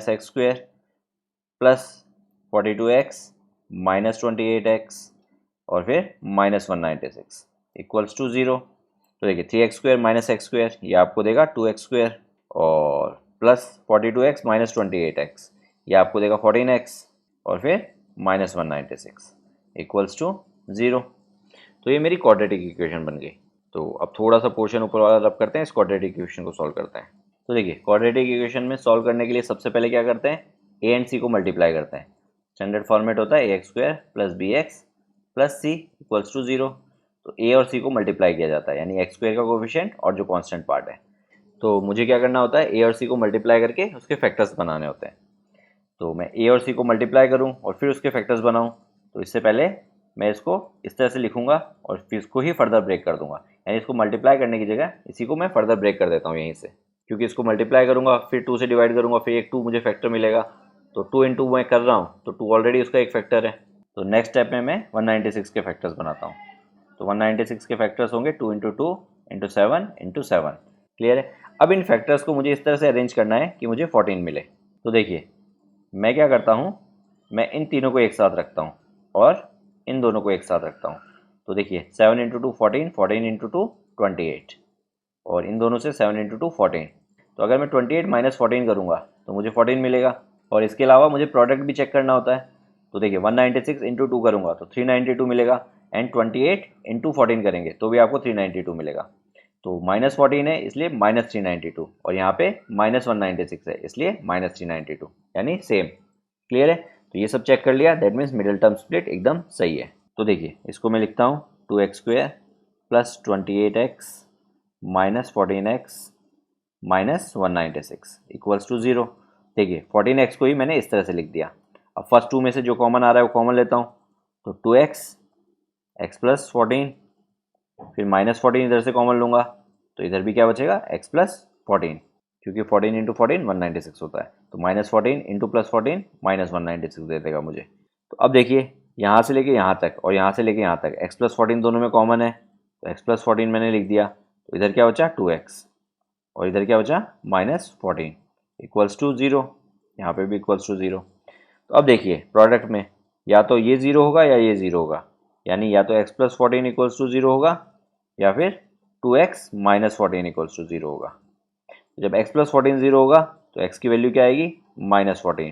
x² + 42x - 28x और फिर -196 इक्वल्स टू 0। तो देखिए 3x² - x² ये आपको देगा 2x², और प्लस 42x - 28x ये आपको देगा 14x, और फिर -196 इक्वल्स टू 0। तो ये मेरी क्वाड्रेटिक इक्वेशन बन गई। तो अब थोड़ा सा पोर्शन ऊपर वाला रब करते हैं, इस क्वाड्रेटिक इक्वेशन को सॉल्व करते हैं। तो देखिए क्वाड्रेटिक इक्वेशन में सॉल्व करने के लिए सबसे पहले क्या करते हैं a एंड c को मल्टीप्लाई करते हैं। स्टैंडर्ड फॉर्मेट होता है ax² + bx + c equals to 0। तो a और c को मल्टीप्लाई किया जाता है, यानी x² का कोफिशिएंट और जो कांस्टेंट पार्ट है। तो मुझे क्या करना होता है a और c को मल्टीप्लाई करके उसके फैक्टर्स बनाने होते हैं। तो मैं a और c को मल्टीप्लाई करूं और फिर उसके फैक्टर्स बनाऊं, तो इससे पहले मैं इसको इस तरह से लिखूंगा और फिर इसको ही फर्दर ब्रेक कर दूंगा, यानी इसको मल्टीप्लाई करने की जगह इसी को मैं फर्दर ब्रेक कर देता हूँ यहीं से, क्योंकि इसको मल्टीप्लाई करूंगा फिर 2 से डिवाइड करूंगा, फिर एक 2 मुझे फैक्टर मिलेगा। तो 2 × मैं कर रहा हूँ तो 2 ऑलरेडी उसका एक फैक्टर है। तो नेक्स्ट स्टेप में मैं 196 के फैक्टर्स बनाता हूँ। तो 196 के फैक्टर्स होंगे 2 × 2 × 7 × 7, क्लियर है। अब इन फैक्टर्स को मुझे इस तरह से अरेंज करना है कि मुझे 14 मिले। तो देखिए मैं क्या करता हूँ, मैं इन तीनों को एक साथ रखता हूँ और इन दोनों को एक साथ रखता हूँ। तो देखिए 7 × 2 14, 14 × 2 28, और इन दोनों से 7 × 2 14। तो अगर मैं 28 - 14 करूँगा तो मुझे 14 मिलेगा। और इसके अलावा मुझे प्रोडक्ट भी चेक करना होता है। तो देखिए 196 × 2 करूँगा तो 392 मिलेगा, एंड 28 × 14 करेंगे तो भी आपको 392 मिलेगा। तो -14 है इसलिए -392, और यहाँ पे -196 है इसलिए -392, यानी सेम, क्लियर है। तो ये सब चेक कर लिया, that means middle term split एकदम सही है। तो देखिए इसको मैं लिखता हूँ 2x² + 28x - 14x - 196 equals to 0। देखिए 14x को ही मैंने इस तरह से लिख दिया। अब फर्स्ट 2 में से जो कॉमन आ रहा है वो कॉमन लेता हूँ, तो 2x x + 14, फिर -14 इधर से कॉमन लूँगा तो इधर भी क्या बचेगा x + 14, क्योंकि 14 × 14 196 होता है। तो -14 × +14 -196 दे देगा मुझे। तो अब देखिए यहाँ से लेके यहाँ तक और यहाँ से लेके यहाँ तक x + 14 दोनों में कॉमन है, तो x + 14 मैंने लिख दिया। तो इधर क्या बचा 2x, और इधर क्या बचा -14 इक्वल्स टू 0, यहाँ पे भी इक्वल्स टू 0। तो अब देखिए प्रोडक्ट में या तो ये 0 होगा या ये 0 होगा, यानी या तो x प्लस 14 इक्वल्स टू 0 होगा या फिर 2x माइनस 14 इक्वल्स टू 0 होगा। जब x प्लस 14 0 होगा तो x की वैल्यू क्या आएगी -14,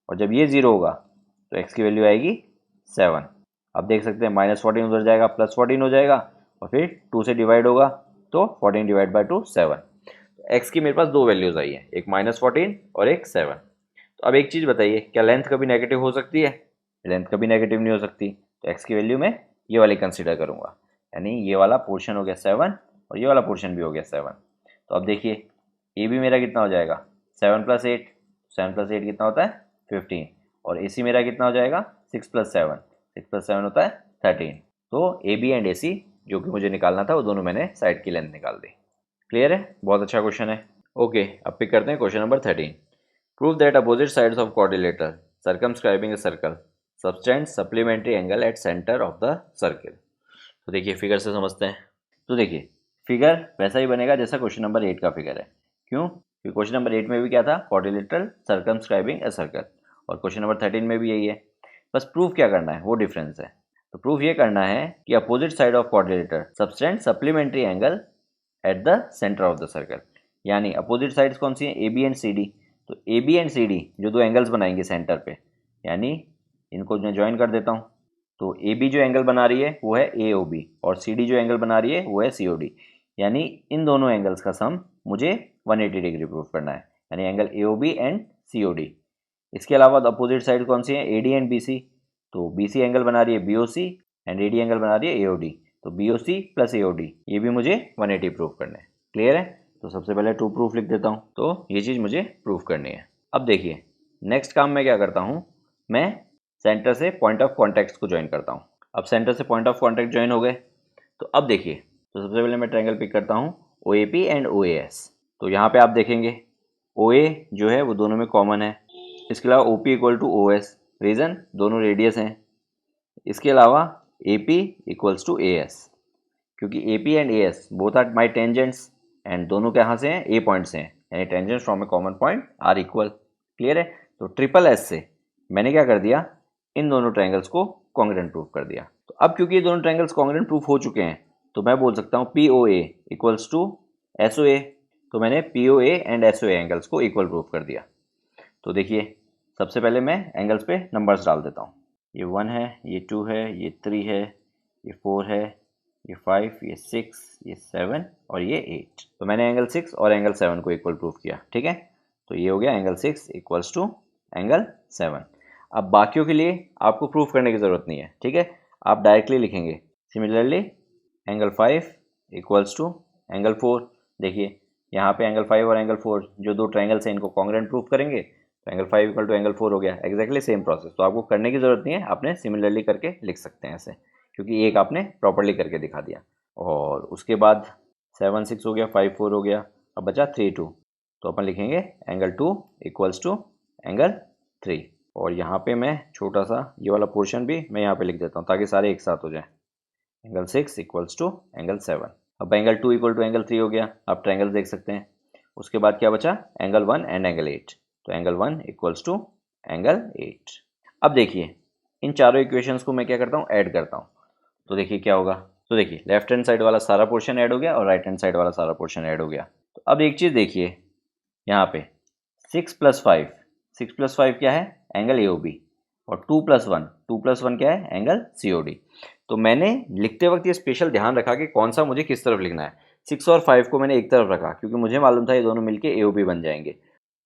और जब ये 0 होगा तो x की वैल्यू आएगी 7। अब देख सकते हैं -14 उधर जाएगा प्लस 14 हो जाएगा और फिर 2 से डिवाइड होगा तो 14 डिवाइड बाई 2 7। तो x की मेरे पास दो वैल्यूज़ आई हैं, एक -14 और एक 7। तो अब एक चीज़ बताइए, क्या लेंथ कभी नेगेटिव हो सकती है? लेंथ कभी नेगेटिव नहीं हो सकती, तो x की वैल्यू मैं ये वाली कंसिडर करूँगा, यानी ये वाला पोर्शन हो गया 7 और ये वाला पोर्शन भी हो गया 7। तो अब देखिए ए बी मेरा कितना हो जाएगा 7 + 8, 7 + 8 कितना होता है 15, और ए सी मेरा कितना हो जाएगा 6 + 7, 6 + 7 होता है 13। तो ए बी एंड ए सी जो कि मुझे निकालना था वो दोनों मैंने साइड की लेंथ निकाल दी। क्लियर है? बहुत अच्छा क्वेश्चन है। ओके, अब पिक करते हैं question number 13। Prove that opposite sides of quadrilateral circumscribing a circle subtend supplementary angle at centre of the circle. तो देखिए फिगर से समझते हैं। तो देखिए फिगर वैसा ही बनेगा जैसा क्वेश्चन नंबर 8 का फिगर है। क्यों? क्योंकि क्वेश्चन नंबर 8 में भी क्या था, क्वाड्रिलेटरल सर्कमस्क्राइबिंग ए सर्कल, और क्वेश्चन नंबर 13 में भी यही है। बस प्रूफ क्या करना है वो डिफरेंस है। तो प्रूफ ये करना है कि opposite side of quadrilateral subtend supplementary angle at the centre of the circle, यानी अपोजिट साइड्स कौन सी हैं, A B and C D. तो A B and C D जो दो एंगल्स बनाएंगे सेंटर पे, यानी इनको मैं ज्वाइन कर देता हूँ। तो ए बी जो एंगल बना रही है वो है ए ओ बी, और सी डी जो एंगल बना रही है वो है सी ओ डी, यानी इन दोनों एंगल्स का सम मुझे 180 डिग्री प्रूफ करना है, यानी angle A O B and C O D. इसके अलावा अपोजिट साइड कौन सी है, A D and B C. तो बी सी एंगल बना रही है B O C and A D angle बना रही है ए ओ डी। तो B O C plus A O D ये भी मुझे 180 प्रूफ करने हैं। क्लियर है? तो सबसे पहले टू प्रूफ लिख देता हूँ, तो ये चीज़ मुझे प्रूफ करनी है। अब देखिए नेक्स्ट काम मैं क्या करता हूँ, मैं सेंटर से पॉइंट ऑफ कॉन्टैक्ट को ज्वाइन करता हूँ। अब सेंटर से पॉइंट ऑफ कॉन्टैक्ट ज्वाइन हो गए, तो अब देखिए, तो सबसे पहले मैं ट्रायंगल पिक करता हूँ O A P and O A S. तो यहाँ पे आप देखेंगे ओ ए जो है वो दोनों में कॉमन है, इसके अलावा O P equal to O S, reason दोनों रेडियस हैं। इसके अलावा A P equals to A S, क्योंकि A P and A S both are my tangents and दोनों कहाँ से हैं, ए पॉइंट से हैं, यानी tangents from a common point are equal. Clear है? तो ट्रिपल एस से मैंने क्या कर दिया, इन दोनों ट्रायंगल्स को कॉन्ग्रुएंट प्रूफ कर दिया। तो अब क्योंकि ये दोनों ट्रायंगल्स कॉन्ग्रुएंट प्रूफ हो चुके हैं, तो मैं बोल सकता हूँ P O A equals to S O A. तो मैंने P O A and S O A angles को इक्वल प्रूफ कर दिया। तो देखिए सबसे पहले मैं एंगल्स पे नंबर्स डाल देता हूँ। ये 1 है, ये 2 है, ये 3 है, ये 4 है, ये 5, ये 6, ये 7 और ये 8। तो मैंने एंगल 6 और एंगल 7 को इक्वल प्रूफ किया। ठीक है, तो ये हो गया एंगल 6 इक्वल्स टू एंगल 7। अब बाकियों के लिए आपको प्रूफ करने की ज़रूरत नहीं है। ठीक है, आप डायरेक्टली लिखेंगे। Similarly angle 5 equals to angle 4। देखिए यहाँ पे एंगल 5 और एंगल 4 जो दो ट्रायंगल्स हैं इनको कॉन्ग्रुएंट प्रूफ करेंगे, तो एंगल 5 इक्वल टू एंगल 4 हो गया। एग्जैक्टली सेम प्रोसेस, तो आपको करने की ज़रूरत नहीं है, आपने सिमिलरली करके लिख सकते हैं ऐसे, क्योंकि एक आपने प्रॉपर्ली करके दिखा दिया। और उसके बाद 7 6 हो गया, 5 4 हो गया, अब बचा 3 2। तो अपन लिखेंगे एंगल 2 इक्वल्स टू एंगल 3। और यहाँ पे मैं छोटा सा ये वाला पोर्शन भी मैं यहाँ पे लिख देता हूँ ताकि सारे एक साथ हो जाए। Angle 6 equals to angle 7। अब एंगल 2 इक्वल टू एंगल 3 हो गया, आप ट्रायंगल देख सकते हैं। उसके बाद क्या बचा, एंगल 1 एंड एंगल 8। तो एंगल 1 इक्वल्स टू एंगल 8। अब देखिए इन चारों इक्वेशंस को मैं क्या करता हूँ, ऐड करता हूँ। तो देखिए क्या होगा, तो देखिए लेफ्ट हैंड साइड वाला सारा पोर्शन ऐड हो गया और राइट हैंड साइड वाला सारा पोर्शन ऐड हो गया। तो अब एक चीज़ देखिए यहाँ पे 6 + 5, 6 + 5 क्या है, एंगल ए ओ बी, और 2 + 1, 2 + 1 क्या है, एंगल सी ओ डी। तो मैंने लिखते वक्त ये स्पेशल ध्यान रखा कि कौन सा मुझे किस तरफ लिखना है। 6 और 5 को मैंने एक तरफ रखा क्योंकि मुझे मालूम था ये दोनों मिलके ए ओ बी बन जाएंगे,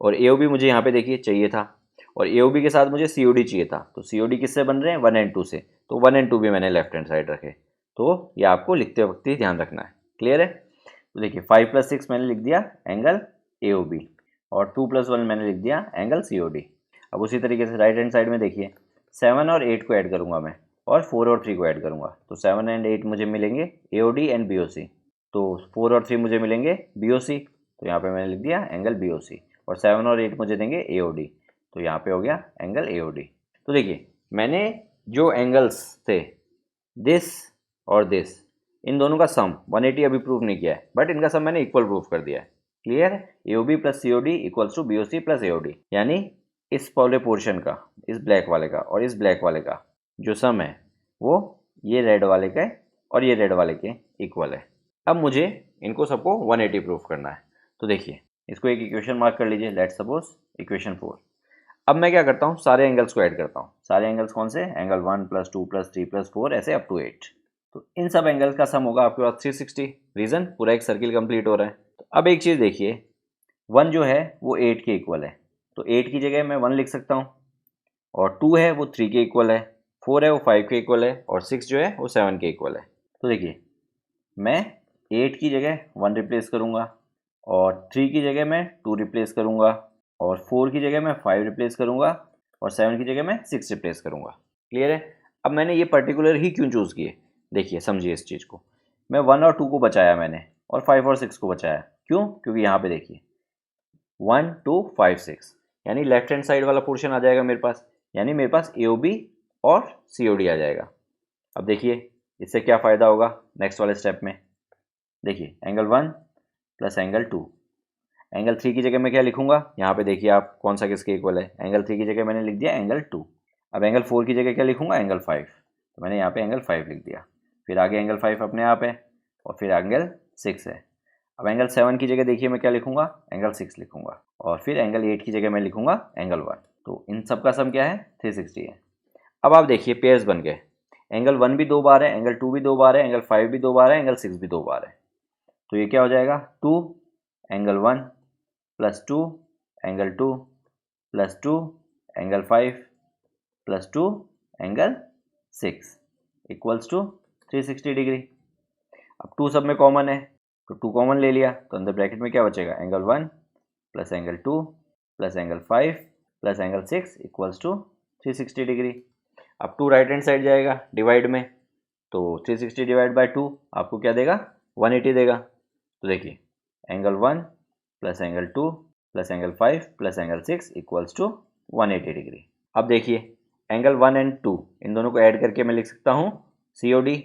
और ए ओ बी मुझे यहाँ पे देखिए चाहिए था, और ए ओ बी के साथ मुझे सी ओ डी चाहिए था। तो सी ओ डी किससे बन रहे हैं, 1 एंड 2 से, तो 1 एंड 2 भी मैंने लेफ्ट हैंड साइड रखे। तो ये आपको लिखते वक्त ही ध्यान रखना है। क्लियर है? तो देखिए 5 + 6 मैंने लिख दिया एंगल ए ओ बी, और 2 + 1 मैंने लिख दिया एंगल सी ओ डी। अब उसी तरीके से राइट हैंड साइड में देखिए 7 और 8 को ऐड करूँगा मैं, और 4 और 3 को ऐड करूँगा। तो 7 एंड 8 मुझे मिलेंगे A O D and B O C. तो 4 और 3 मुझे मिलेंगे बी ओ सी, तो यहाँ पे मैंने लिख दिया एंगल बी ओ सी। और 7 और 8 मुझे देंगे ए ओ डी, तो यहाँ पे हो गया एंगल ए ओ डी। तो देखिए मैंने जो एंगल्स थे दिस और दिस, इन दोनों का सम 180 अभी प्रूव नहीं किया है, बट इनका सम मैंने इक्वल प्रूफ कर दिया है। क्लियर है? A O B plus C O D equals to B O C plus A O D, यानी इस वाले पोर्शन का, इस ब्लैक वाले का और इस ब्लैक वाले का जो सम है वो ये रेड वाले के और ये रेड वाले के इक्वल है। अब मुझे इनको सबको 180 प्रूव करना है। तो देखिए, इसको एक इक्वेशन मार्क कर लीजिए, लेट्स सपोज इक्वेशन 4। अब मैं क्या करता हूँ, सारे एंगल्स को ऐड करता हूँ। सारे एंगल्स कौन से? एंगल 1 + 2 + 3 + 4 ऐसे अप टू 8। तो इन सब एंगल्स का सम होगा आपके पास 360। रीज़न, पूरा एक सर्किल कंप्लीट हो रहा है। तो अब एक चीज़ देखिए, 1 जो है वो 8 के इक्वल है, तो 8 की जगह मैं 1 लिख सकता हूँ, और 2 है वो 3 के इक्वल है, 4 है वो 5 के इक्वल है, और 6 जो है वो 7 के इक्वल है। तो देखिए, मैं 8 की जगह 1 रिप्लेस करूँगा, और 3 की जगह मैं 2 रिप्लेस करूँगा, और 4 की जगह मैं 5 रिप्लेस करूँगा, और 7 की जगह मैं 6 रिप्लेस करूँगा। क्लियर है? अब मैंने ये पर्टिकुलर ही क्यों चूज़ किए, देखिए समझिए इस चीज़ को। मैं 1 और 2 को बचाया मैंने, और 5 और 6 को बचाया। क्यों? क्योंकि यहाँ पे देखिए 1 2 5 6, यानी लेफ्ट हैंड साइड वाला पोर्शन आ जाएगा मेरे पास, यानी मेरे पास AOB और COD आ जाएगा। अब देखिए इससे क्या फ़ायदा होगा नेक्स्ट वाले स्टेप में। देखिए एंगल 1 + एंगल 2, एंगल 3 की जगह मैं क्या लिखूंगा, यहाँ पे देखिए आप कौन सा किसके इक्वल है। एंगल 3 की जगह मैंने लिख दिया एंगल 2। अब एंगल 4 की जगह क्या लिखूंगा, एंगल 5, तो मैंने यहाँ पे एंगल 5 लिख दिया। फिर आगे एंगल 5 अपने आप है, और फिर एंगल 6 है। अब एंगल 7 की जगह देखिए मैं क्या लिखूंगा, एंगल 6 लिखूंगा, और फिर एंगल 8 की जगह मैं लिखूंगा एंगल 1। तो इन सब का सम क्या है, 360 है। अब आप देखिए पेयर्स बन गए, एंगल 1 भी 2 बार है, एंगल 2 भी 2 बार है, एंगल 5 भी 2 बार है, एंगल 6 भी 2 बार है। तो ये क्या हो जाएगा, 2 angle 1 + 2 angle 2 + 2 angle 5 + 2 angle 6 equals to 360 degree. अब 2 सब में कॉमन है, तो 2 कॉमन ले लिया, तो अंदर ब्रैकेट में क्या बचेगा, angle 1 + angle 2 + angle 5 + angle 6 equals to 360 degree. अब 2 राइट हैंड साइड जाएगा डिवाइड में, तो 360 डिवाइड बाय 2 आपको क्या देगा, 180 देगा। तो देखिए angle 1 + angle 2 + angle 5 + angle 6 equals to 180 degree. अब देखिए एंगल 1 एंड 2 इन दोनों को ऐड करके मैं लिख सकता हूँ COD,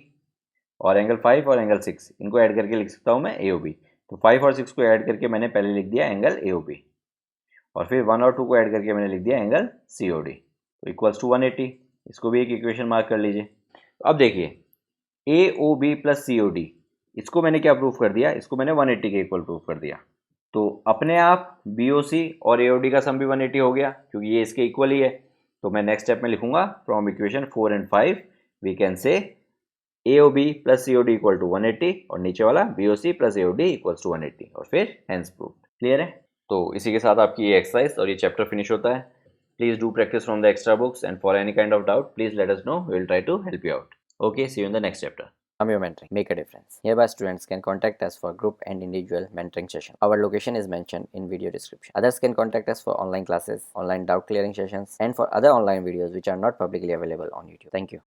और एंगल 5 और एंगल 6 इनको ऐड करके लिख सकता हूँ मैं AOB। तो 5 और 6 को ऐड करके मैंने पहले लिख दिया एंगल AOB, और फिर 1 और 2 को ऐड करके मैंने लिख दिया एंगल COD, तो इक्वल्स टू 180। इसको भी एक इक्वेशन मार्क कर लीजिए। तो अब देखिए AOB + COD, इसको मैंने क्या प्रूफ कर दिया, इसको मैंने 180 के इक्वल प्रूफ कर दिया। तो अपने आप BOC और AOD का सम भी 180 हो गया, क्योंकि ये इसके इक्वल ही है। तो मैं नेक्स्ट स्टेप में लिखूंगा, from equation 4 and 5 we can say AOB + COD equal to 180, और नीचे वाला BOC + AOD इक्वल्स टू 180, और फिर हेंस प्रूफ। क्लियर है? तो इसी के साथ आपकी ये एक्सरसाइज और ये चैप्टर फिनिश होता है। Please do practice from the extra books, and for any kind of doubt please let us know, we will try to help you out. Okay, see you in the next chapter. Amyo Mentoring. Make a difference. Hereby students can contact us for group and individual mentoring session. Our location is mentioned in video description. Others can contact us for online classes, online doubt clearing sessions, and for other online videos which are not publicly available on YouTube. Thank you.